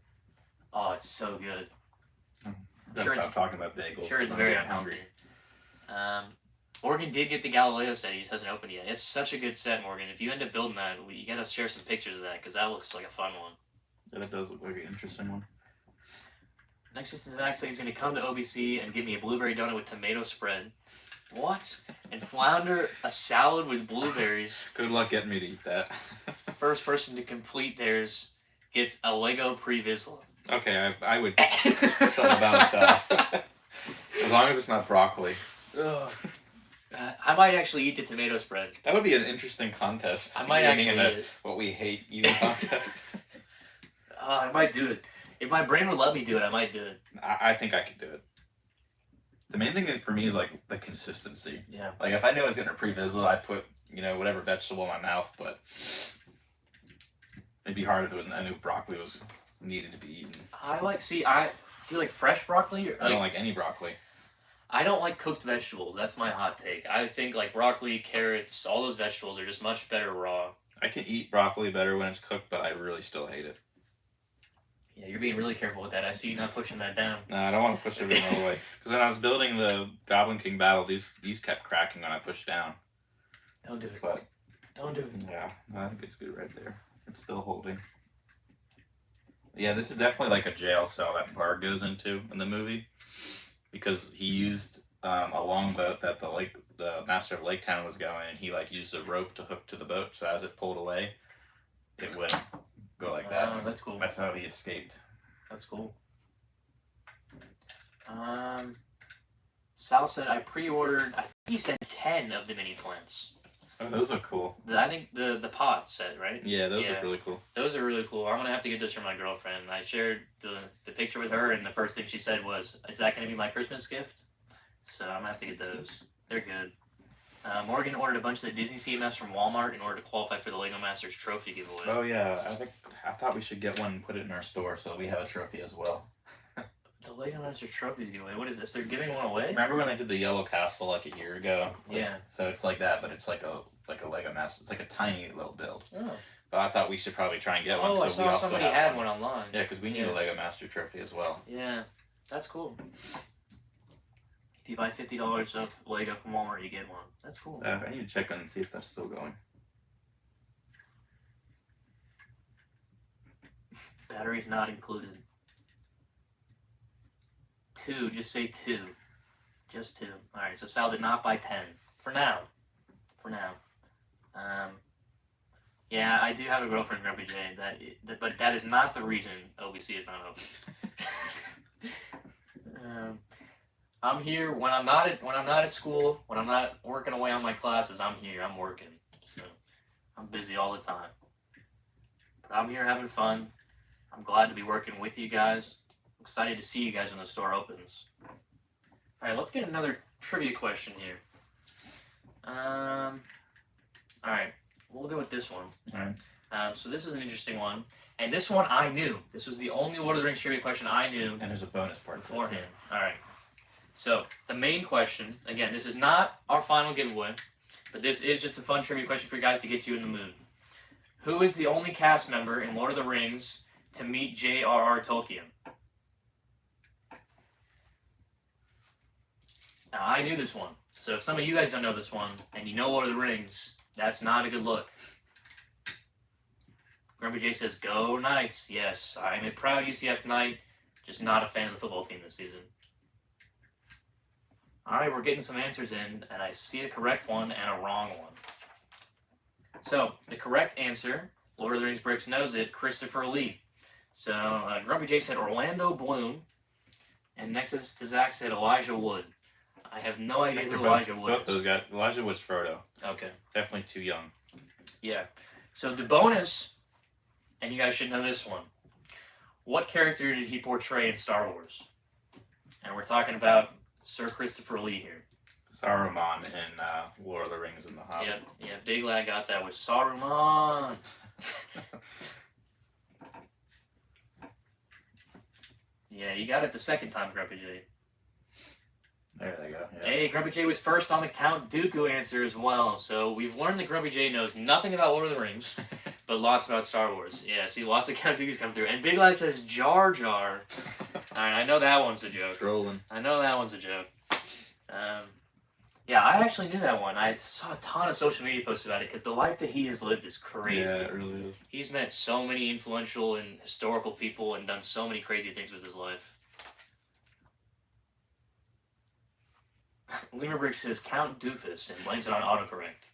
Oh, it's so good. Let's Sure, stop talking about bagels. Sure, it's 'cause I'm very getting unhealthy. Morgan did get the Galileo set. He just hasn't opened it yet. It's such a good set, Morgan. If you end up building that, you gotta share some pictures of that because that looks like a fun one. Yeah, that does look like an interesting one. Next is actually he's gonna come to OBC and give me a blueberry donut with tomato spread. What? And flounder a salad with blueberries. Good luck getting me to eat that. First person to complete theirs gets a Lego Pre-Vizsla. Okay, I would something about a salad. As long as it's not broccoli. Ugh. I might actually eat the tomato spread. That would be an interesting contest. I might Eating actually in eat it. what we hate eating contest. I might do it. If my brain would let me do it, I might do it. I think I could do it. The main thing for me is like the consistency. Yeah. Like if I knew I was getting a pre-Vizsla, I'd put whatever vegetable in my mouth, but it'd be hard if I knew broccoli was needed to be eaten. Do you like fresh broccoli? Or, I don't like any broccoli. I don't like cooked vegetables. That's my hot take. I think like broccoli, carrots, all those vegetables are just much better raw. I can eat broccoli better when it's cooked, but I really still hate it. Yeah, you're being really careful with that. I see you not pushing that down. No, I don't want to push everything away. Because when I was building the Goblin King battle, these kept cracking when I pushed down. Don't do it. But Don't do it. yeah, I think it's good right there. It's still holding. Yeah, this is definitely like a jail cell that Bard goes into in the movie, because he used along the Master of Lake Town was going, and he like used a rope to hook to the boat, so as it pulled away, it would go like that. Oh, that's cool. That's how he escaped. That's cool. Sal said I pre-ordered. I think he said 10 of the mini plants. Oh, those look cool. I think the pot set, right? Yeah, those Yeah. look really cool. Those are really cool. I'm gonna have to get those for my girlfriend. I shared the picture with her, and the first thing she said was, "Is that gonna be my Christmas gift?" So I'm gonna have to get those. They're good. Morgan ordered a bunch of the Disney CMFs from Walmart in order to qualify for the Lego Masters trophy giveaway. Oh yeah, I thought we should get one and put it in our store so we have a trophy as well. The Lego Masters trophy giveaway. What is this? They're giving one away? Remember when they did the Yellow Castle like a year ago? Yeah. So it's like that, but it's like a Lego Master. It's like a tiny little build. Oh. But I thought we should probably try and get one. Oh, So I we saw also somebody have had one online. Yeah, because we need Yeah. a Lego Master trophy as well. Yeah, that's cool. If you buy $50 of Lego from Walmart, you get one. That's cool. I need to check on and see if that's still going. Batteries not included. 2, just say 2. Just 2. Alright, so Sal did not buy 10. For now. Yeah, I do have a girlfriend, Grumpy J, but that is not the reason OBC is not open. I'm here when I'm not at school, when I'm not working away on my classes. I'm here. I'm working. So I'm busy all the time. But I'm here having fun. I'm glad to be working with you guys. I'm excited to see you guys when the store opens. All right, let's get another trivia question here. All right, we'll go with this one. All right. So this is an interesting one, and this one I knew. This was the only Lord of the Rings trivia question I knew. And there's a bonus part beforehand. All right. So the main question, again, this is not our final giveaway, but this is just a fun trivia question for you guys to get you in the mood. Who is the only cast member in Lord of the Rings to meet J.R.R. Tolkien? Now, I knew this one. So if some of you guys don't know this one, and you know Lord of the Rings, that's not a good look. Grumpy J says, go Knights. Yes, I am a proud UCF Knight, just not a fan of the football team this season. Alright, we're getting some answers in, and I see a correct one and a wrong one. So, the correct answer, Lord of the Rings Bricks knows it, Christopher Lee. So, Grumpy J said Orlando Bloom, and Nexus to Zach said Elijah Wood. I have no idea who Elijah Wood is. Both those guys. Elijah Wood's Frodo. Okay. Definitely too young. Yeah. So, the bonus, and you guys should know this one. What character did he portray in Star Wars? And we're talking about Sir Christopher Lee here. Saruman in Lord of the Rings and the Hobbit. Yeah, Big Lad got that with Saruman. Yeah, you got it the second time, Grumpy J. There they go. Yeah. Hey, Grumpy J was first on the Count Dooku answer as well. So we've learned that Grumpy J knows nothing about Lord of the Rings, but lots about Star Wars. Yeah, see, lots of Count Dooku's come through. And Big Lad says Jar Jar. Alright, I know that one's a joke. Trolling. I know that one's a joke. Yeah, I actually knew that one. I saw a ton of social media posts about it because the life that he has lived is crazy. Yeah, it really is. He's met so many influential and historical people and done so many crazy things with his life. Lemurbrick says Count Doofus and blames it on autocorrect.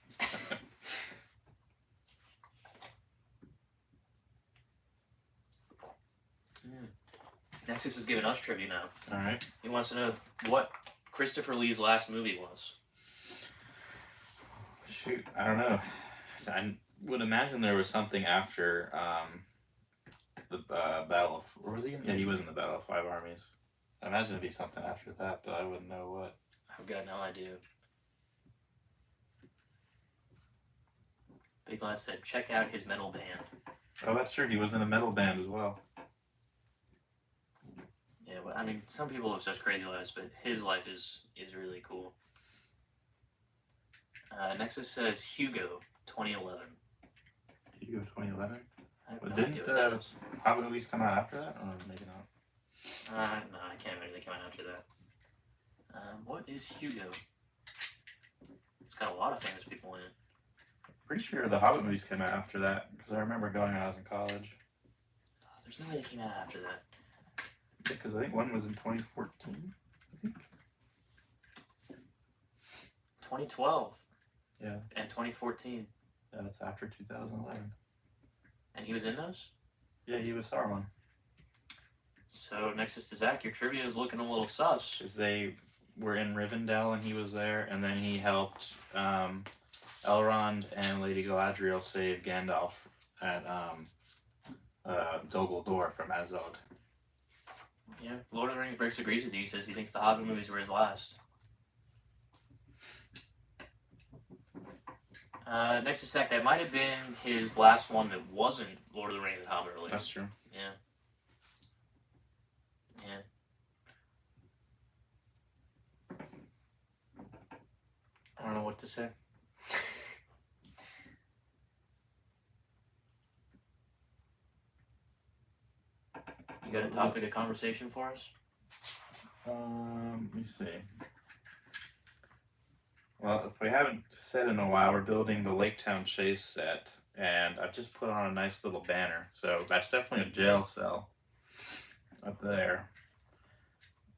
Nexus is giving us trivia now. Alright. He wants to know what Christopher Lee's last movie was. Shoot, I don't know. I would imagine there was something after the Battle of... Where was he in? Yeah, he was in the Battle of Five Armies. I imagine it'd be something after that, but I wouldn't know what. I've got no idea. Big Lad said, check out his metal band. Oh, that's true. He was in a metal band as well. Yeah, but I mean, some people have such crazy lives, but his life is really cool. Nexus says Hugo, 2011. Hugo 2011? But Didn't Hobbit movies come out after that? Or maybe not. No, I can't remember they came out after that. What is Hugo? It's got a lot of famous people in it. Pretty sure the Hobbit movies came out after that, because I remember going when I was in college. There's no way they came out after that. Because I think one was in 2014. 2012. Yeah. And 2014. Yeah, that's after 2011. And he was in those? Yeah, he was Saruman. So, Nexus to Zach, your trivia is looking a little sus. Because they were in Rivendell and he was there, and then he helped Elrond and Lady Galadriel save Gandalf at Dol Guldur from Azog. Yeah, Lord of the Rings Breaks agrees with you. He says he thinks the Hobbit movies were his last. Next to Zach, that might have been his last one that wasn't Lord of the Rings and Hobbit related. That's true. Yeah. Yeah. I don't know what to say. You got a topic of conversation for us? Let me see. Well, if we haven't said in a while, we're building the Lake Town Chase set, and I've just put on a nice little banner. So that's definitely a jail cell up there.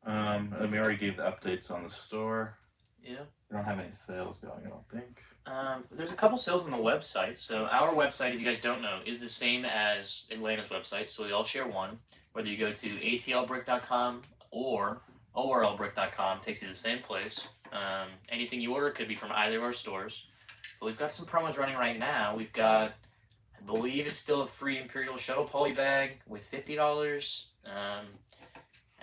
And we already gave the updates on the store. Yeah. We don't have any sales going, I don't think. There's a couple sales on the website. So our website, if you guys don't know, is the same as Atlanta's website. So we all share one. Whether you go to atlbrick.com or orlbrick.com, takes you to the same place. Anything you order could be from either of our stores. But we've got some promos running right now. We've got, I believe it's still a free Imperial Shuttle poly bag with $50.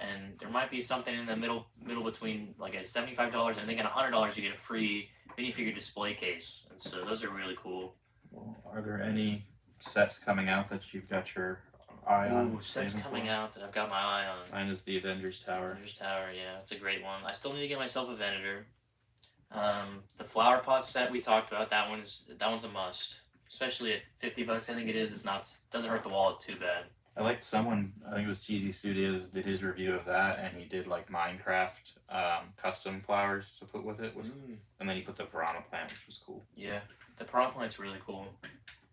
And there might be something in the middle between like a $75 and I think at $100 you get a free minifigure display case, and so those are really cool. Well, are there any sets coming out that you've got your eye on? Ooh, sets saving coming for? out that I've got my eye on. Mine is the Avengers Tower. Avengers Tower, yeah, it's a great one. I still need to get myself a Venator. The flower pot set we talked about, that one's a must, especially at $50. I think it is. It's not, doesn't hurt the wallet too bad. I liked someone, I think it was Cheesy Studios, did his review of that, and he did like Minecraft custom flowers to put with it, and then he put the piranha plant, which was cool. Yeah, the piranha plant's really cool.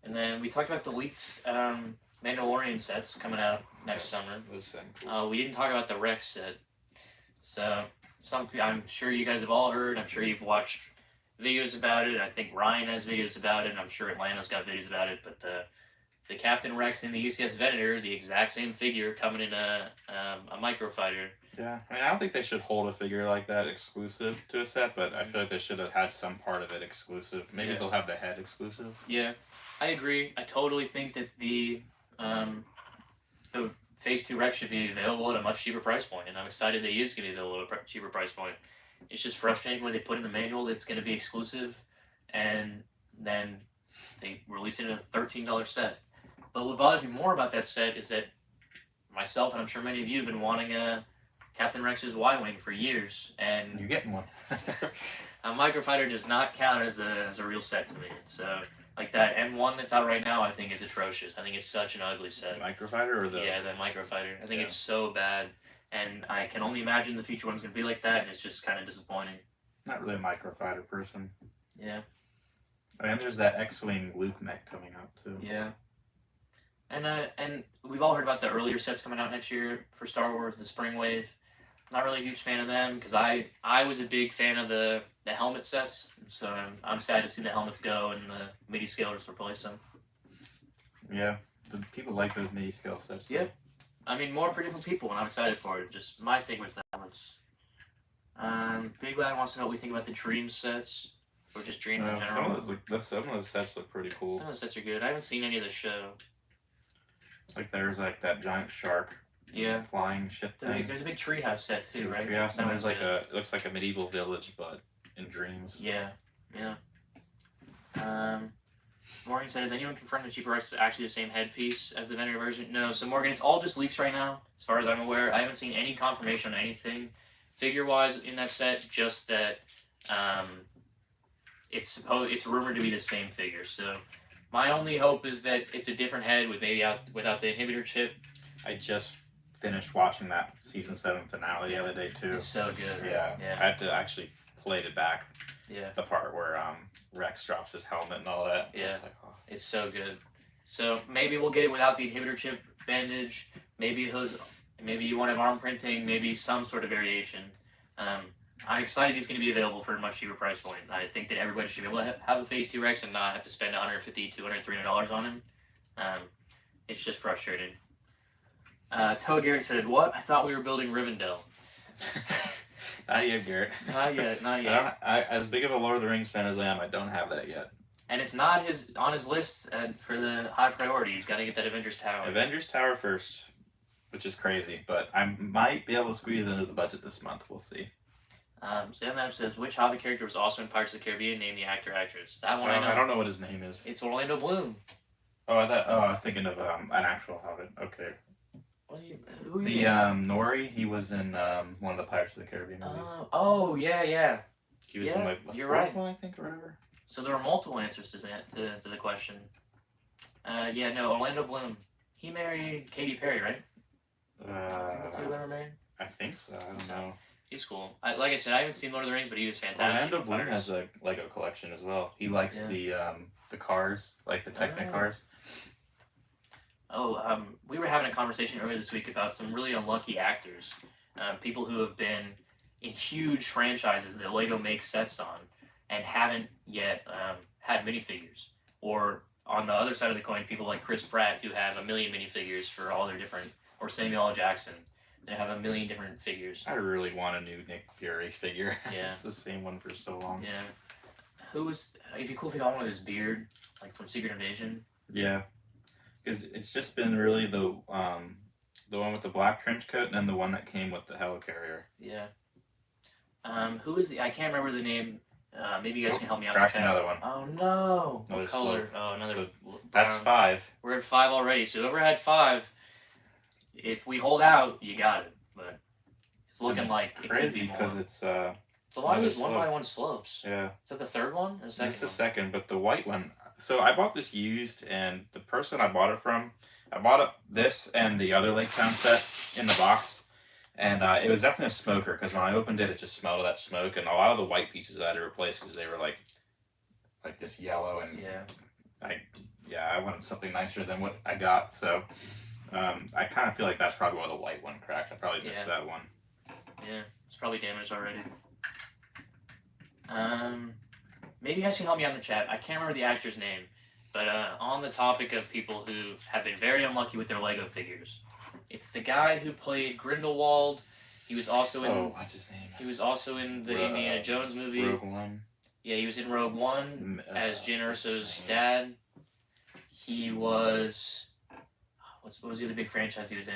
And then we talked about the leaked Mandalorian sets coming out next summer. Those sound cool. We didn't talk about the Rex set. So I'm sure you guys have all heard. I'm sure you've watched videos about it. I think Ryan has videos about it. And I'm sure Atlanta's got videos about it. But the Captain Rex and the UCS Venator, the exact same figure, coming in a microfighter. Yeah, I mean, I don't think they should hold a figure like that exclusive to a set, but I feel like they should have had some part of it exclusive. Maybe Yeah. they'll have the head exclusive. Yeah, I agree. I totally think that the Phase 2 Rex should be available at a much cheaper price point, and I'm excited that he is going to be available at a cheaper price point. It's just frustrating when they put in the manual that it's going to be exclusive, and then they release it in a $13 set. But what bothers me more about that set is that myself, and I'm sure many of you, have been wanting a Captain Rex's Y-Wing for years, and You're getting one. a microfighter does not count as a real set to me. So, like that M1 that's out right now, I think is atrocious. I think it's such an ugly set. Microfighter or the... Yeah, the microfighter. I think Yeah. it's so bad, and I can only imagine the future one's gonna be like that, and it's just kind of disappointing. Not really a microfighter person. Yeah. I mean, there's that X-Wing Luke mech coming out too. Yeah. And we've all heard about the earlier sets coming out next year for Star Wars, the Spring Wave. Not really a huge fan of them because I was a big fan of the helmet sets, so I'm sad to see the helmets go and the midi scalers replace them. Yeah, the people like those mini scale sets. Yeah. I mean, more for different people, and I'm excited for it. Just my thing was the helmets. Big Lad wants to know what we think about the Dream sets, or just Dream in Some general. of those sets look pretty cool. Some of the sets are good. I haven't seen any of the show. Like there's like that giant shark. Yeah. Flying ship thing. There's a big treehouse set too, right? Treehouse, That and there's one's like good. it looks like a medieval village, but in dreams. Yeah, yeah. Morgan said, "Has anyone confirmed that Cheaper Rex is actually the same headpiece as the Venator version?" No. So Morgan, it's all just leaks right now, as far as I'm aware. I haven't seen any confirmation on anything figure-wise in that set. Just that it's rumored to be the same figure. So my only hope is that it's a different head with without the inhibitor chip. I just finished watching that season 7 finale the other day too. It's so good. Yeah. Yeah. I had to actually play it back. Yeah. The part where Rex drops his helmet and all that. Yeah. It's like, oh. It's so good. So maybe we'll get it without the inhibitor chip bandage. Maybe you want to have arm printing. Maybe some sort of variation. I'm excited he's going to be available for a much cheaper price point. I think that everybody should be able to have a Phase 2 Rex and not have to spend $150, $200, $300 on him. It's just frustrating. Toe Garrett said, "What? I thought we were building Rivendell." Not yet, Garrett. Not yet, not yet. As big of a Lord of the Rings fan as I am, I don't have that yet. And it's not on his list for the high priority. He's got to get that Avengers Tower. Avengers Tower first, which is crazy, but I might be able to squeeze into the budget this month. We'll see. Sam says, "Which Hobbit character was also in Pirates of the Caribbean? Name the actor actress." That one I know. I don't know what his name is. It's Orlando Bloom. I was thinking of an actual Hobbit. Okay. Who are The you? Nori, he was in one of the Pirates of the Caribbean movies. Oh yeah. He was yeah, in like the you're fourth right. one, I think, or whatever. So there are multiple answers to the question. Orlando Bloom. He married Katy Perry, right? The two of them were married. I think so. I don't know. He's cool. Like I said, I haven't seen Lord of the Rings, but he was fantastic. Orlando Bloom has a Lego collection as well. He likes the cars, like the Technic cars. We were having a conversation earlier this week about some really unlucky actors, people who have been in huge franchises that Lego makes sets on, and haven't yet had minifigures. Or on the other side of the coin, people like Chris Pratt who have a million minifigures for all their different, or Samuel L. Jackson that have a million different figures. I really want a new Nick Fury figure. Yeah. It's the same one for so long. Yeah. It'd be cool if he got one with his beard, like from Secret Invasion. Yeah. Because it's just been really the one with the black trench coat and then the one that came with the helicarrier. Yeah. Who is the? I can't remember the name. Maybe you guys can help me out. Crack another one. Oh no! Another What color? slope. Oh, another. So that's 5. We're at 5 already. So whoever had 5, if we hold out, you got it. But it's looking like it could crazy be more. because it's It's a lot of another those 1x1 slopes. yeah. Is that the third one or the second? It's the second, but the white one. So I bought this used, and the person I bought it from, I bought this and the other Lake Town set in the box, and it was definitely a smoker because when I opened it, it just smelled of that smoke, and a lot of the white pieces I had to replace because they were like this yellow, and I wanted something nicer than what I got, so I kind of feel like that's probably why the white one cracked. I probably missed that one. Yeah, it's probably damaged already. Maybe you guys can help me out in the chat. I can't remember the actor's name, but on the topic of people who have been very unlucky with their Lego figures, it's the guy who played Grindelwald. He was also in. Oh, what's his name? He was also in the Indiana Jones movie. Rogue One. Yeah, he was in Rogue One as Jyn Erso's dad. He was. What was the other big franchise he was in?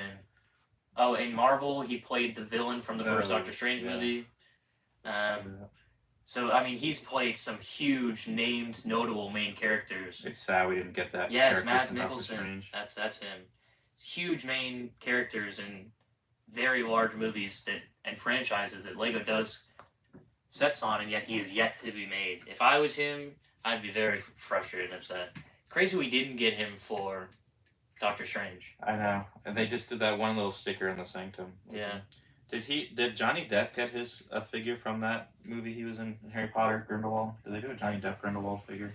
Oh, in Marvel, he played the villain from the first Doctor Strange movie. So, I mean, he's played some huge, named, notable main characters. It's sad we didn't get that. Yes, Mads Mikkelsen. That's him. Huge main characters in very large movies and franchises that Lego does sets on, and yet he is yet to be made. If I was him, I'd be very frustrated and upset. Crazy we didn't get him for Doctor Strange. I know, and they just did that one little sticker in the Sanctum. Yeah. Did Johnny Depp get his figure from that movie he was in, Harry Potter, Grindelwald? Did they do a Johnny Depp Grindelwald figure?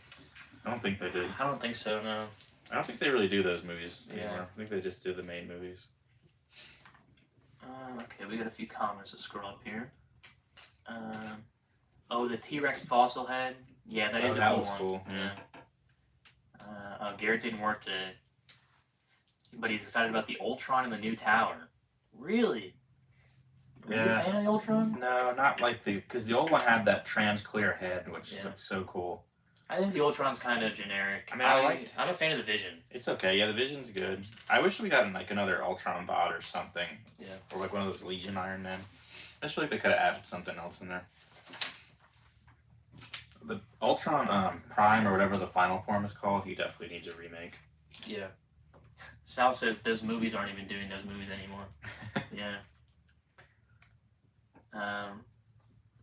I don't think they did. I don't think so, no. I don't think they really do those movies anymore. I think they just do the main movies. Okay, we got a few comments to scroll up here. The T-Rex fossil head. Yeah, that is a cool one. Cool. Yeah. Garrett didn't work today, but he's excited about the Ultron in the new tower. Really? Are you a fan of the Ultron? No, not like because the old one had that trans clear head, which looks so cool. I think the Ultron's kind of generic. I mean, I'm a fan of the Vision. It's okay. Yeah, the Vision's good. I wish we got like another Ultron bot or something. Yeah. Or like one of those Legion Iron Men. I just feel like they could have added something else in there. The Ultron Prime or whatever the final form is called, he definitely needs a remake. Yeah. Sal says those movies aren't even doing those movies anymore. Yeah.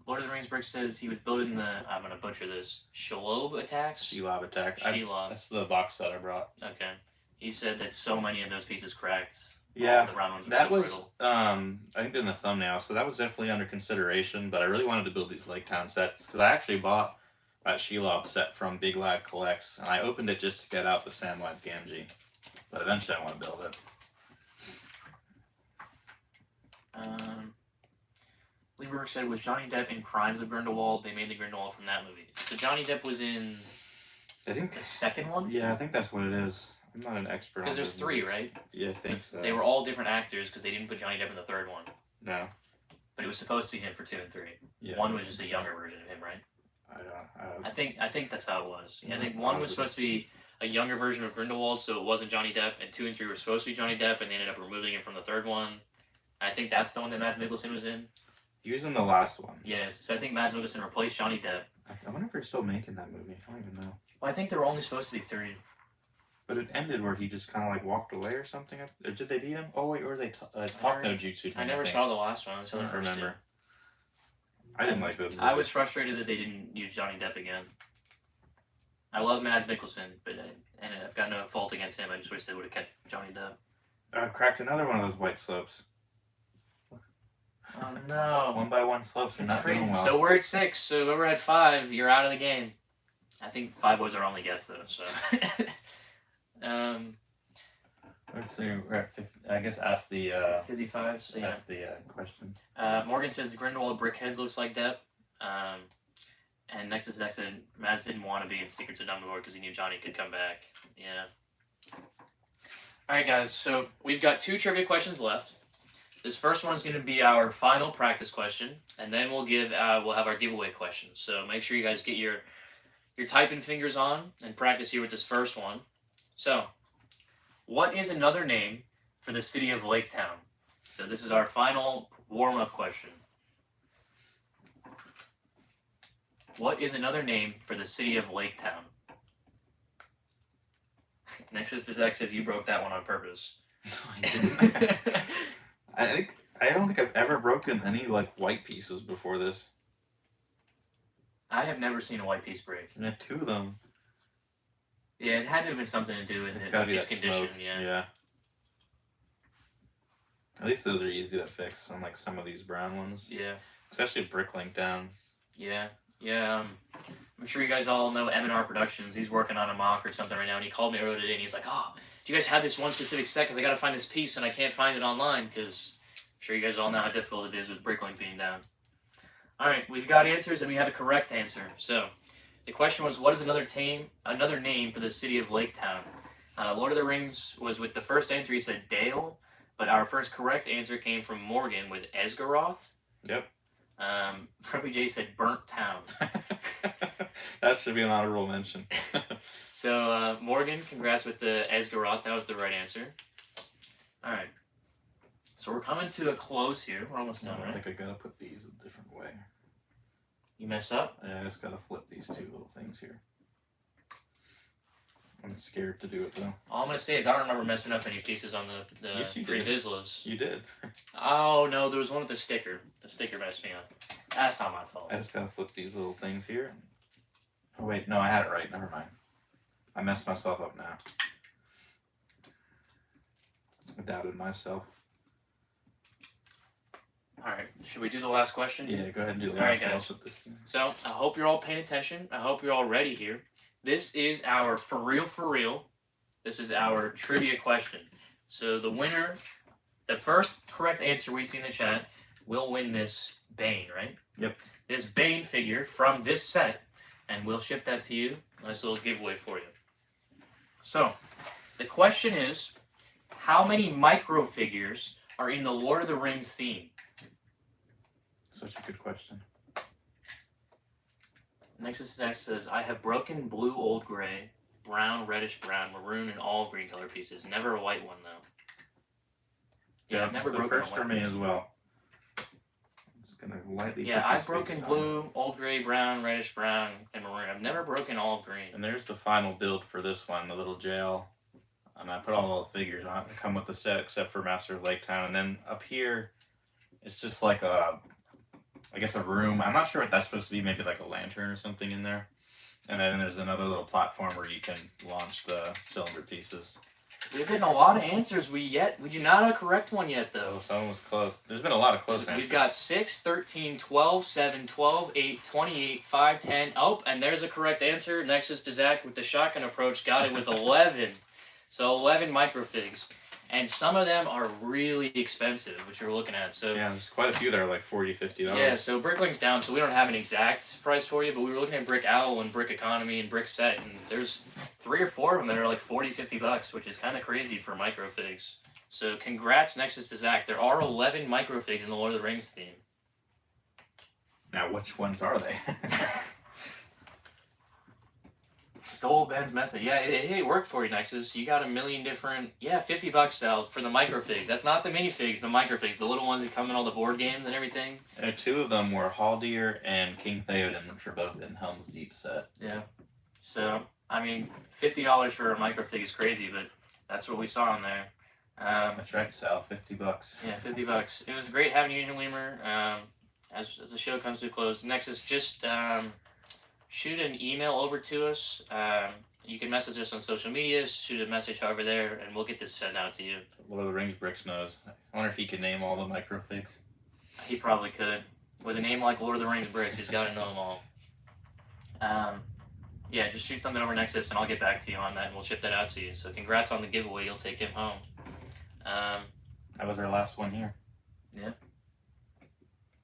Lord of the Rings Brick says he was building I'm going to butcher this, Shelob attacks? Shelob attack. Shelob. That's the box that I brought. Okay. He said that so many of those pieces cracked. Yeah, the round ones that so was, I think in the thumbnail, so that was definitely under consideration, but I really wanted to build these Lake Town sets, because I actually bought that Shelob set from Big Lad Collects, and I opened it just to get out the Samwise Gamgee, but eventually I want to build it. Lieberberg said, was Johnny Depp in Crimes of Grindelwald? They made the Grindelwald from that movie. So Johnny Depp was in I think the second one? Yeah, I think that's what it is. I'm not an expert on because there's 3, movies. right? Yeah, I think so. They were all different actors because they didn't put Johnny Depp in the third one. No. But it was supposed to be him for 2 and 3. Yeah. 1 was just a younger version of him, right? I I think that's how it was. Yeah, I think 1 was supposed to be a younger version of Grindelwald, so it wasn't Johnny Depp, and 2 and 3 were supposed to be Johnny Depp, and they ended up removing him from the third one. And I think that's the one that Mads Mikkelsen was in. He was in the last one. Yes, so I think Mads Mikkelsen replaced Johnny Depp. I wonder if they're still making that movie. I don't even know. Well, I think there were only supposed to be 3. But it ended where he just kind of like walked away or something. Or did they beat him? Oh wait, or they talk no jutsu. I never saw the last one. I saw the I don't first remember. 2. I didn't like those movies. I was frustrated that they didn't use Johnny Depp again. I love Mads Mikkelsen, but I've got no fault against him. I just wish they would have kept Johnny Depp. I cracked another one of those white slopes. Oh no. 1x1 slopes are It's not crazy. doing well. So we're at 6. So whoever had 5, you're out of the game. I think 5 was our only guess though. So. Let's see. We're at 50. I guess ask the 55. So yeah. ask the question. Morgan says the Grindelwald Brickheads looks like Depp. And next is next, and Mads didn't want to be in Secrets of Dumbledore because he knew Johnny could come back. Yeah. All right, guys. So we've got 2 trivia questions left. This first one is going to be our final practice question, and then we'll have our giveaway question. So make sure you guys get your typing fingers on and practice here with this first one. So, what is another name for the city of Lake Town? So this is our final warm-up question. What is another name for the city of Lake Town? Nexus Dezek says you broke that one on purpose. I don't think I've ever broken any like white pieces before this. I have never seen a white piece break. And I had 2 of them. Yeah, it had to have been something to do with It's gotta be its that condition. smoke. Yeah. At least those are easy to fix, unlike some of these brown ones. Yeah. Especially Bricklink down. Yeah. I'm sure you guys all know M&R Productions. He's working on a mock or something right now, and he called me earlier today, and he's like, "Oh, do you guys have this one specific set? Because I got to find this piece, and I can't find it online." Because I'm sure you guys all know how difficult it is with Bricklink being down. All right, we've got answers, and we have a correct answer. So, the question was, what is another name for the city of Lake Town? Lord of the Rings was with the first answer. He said Dale, but our first correct answer came from Morgan with Esgaroth. Yep. Kirby J said Burnt Town. That should be an honorable mention. So, Morgan, congrats with the Esgaroth. That was the right answer. All right. So we're coming to a close here. We're almost done, I right? think I gotta put these a different way. You mess up? Yeah, I just gotta flip these 2 little things here. I'm scared to do it though. All I'm going to say is I don't remember messing up any pieces on the Yes, you did. pre-Vizslas. You did. Oh, no, there was one with the sticker. The sticker messed me up. That's not my fault. I just gotta flip these little things here. Oh wait, no, I had it right. Never mind. I messed myself up now. I doubted myself. All right, should we do the last question? Yeah, go ahead and do the All right, last one guys. with this. So, I hope you're all paying attention. I hope you're all ready here. This is our for real. This is our trivia question. So, the winner, the first correct answer we see in the chat, will win this Bane, right? Yep. This Bane figure from this set, and we'll ship that to you. Nice little giveaway for you. So, the question is, how many micro figures are in the Lord of the Rings theme? Such a good question. Nexus Next says, I have broken blue old gray, brown, reddish brown, maroon, and all green color pieces. Never a white one, though. Yeah, I've never it's the broken first a white for me piece. as well. I'm just gonna lightly. Yeah, put I've these broken figures on. blue, old gray, brown, reddish brown, and maroon. I've never broken olive green. And there's the final build for this one, the little jail. And I put all the figures on it. They come with the set except for Master of Lake Town. And then up here, it's just like I guess a room. I'm not sure what that's supposed to be. Maybe like a lantern or something in there. And then there's another little platform where you can launch the cylinder pieces. We've been a lot of answers. We do not have a correct one yet, though. Oh, someone was close. There's been a lot of close answers. We've got 6, 13, 12, 7, 12, 8, 28, 5, 10. Oh, and there's a correct answer. Nexus Dezak with the shotgun approach got it with 11. So 11 microfigs. And some of them are really expensive, which we're looking at. So Yeah, there's quite a few that are like $40, $50. yeah, so Bricklink's down, so we don't have an exact price for you, but we were looking at Brick Owl and Brick Economy and Brick Set, and there's 3 or 4 of them that are like $40, $50, which is kind of crazy for microfigs. So congrats, Nexus to Zach. There are 11 microfigs in the Lord of the Rings theme. Now, which ones are they? Stole Ben's method. Yeah, it worked for you, Nexus. You got a million different... Yeah, $50 out for the microfigs. That's not the minifigs, the microfigs. The little ones that come in all the board games and everything. And 2 of them were Haldir and King Theoden, which are both in Helm's Deep set. Yeah. So, I mean, $50 for a microfig is crazy, but that's what we saw in there. That's right, Sal. $50. Yeah, $50. It was great having you in here, Lemur. As the show comes to a close, Nexus, just shoot an email over to us. You can message us on social media, shoot a message over there, and we'll get this sent out to you. Lord of the Rings Bricks knows. I wonder if he can name all the microfigs. He probably could. With a name like Lord of the Rings Bricks, he's got to know them all. Yeah, just shoot something over Nexus, and I'll get back to you on that, and we'll ship that out to you. So congrats on the giveaway. You'll take him home. That was our last one here.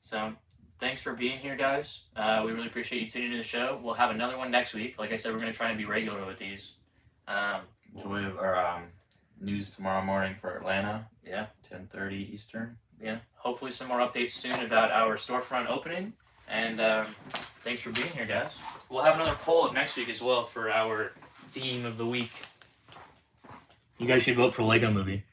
So thanks for being here, guys. We really appreciate you tuning into the show. We'll have another one next week. Like I said, we're going to try and be regular with these. Joy of our news tomorrow morning for Atlanta. Yeah. 10:30 Eastern. Yeah. Hopefully some more updates soon about our storefront opening. And thanks for being here, guys. We'll have another poll up next week as well for our theme of the week. You guys should vote for Lego Movie.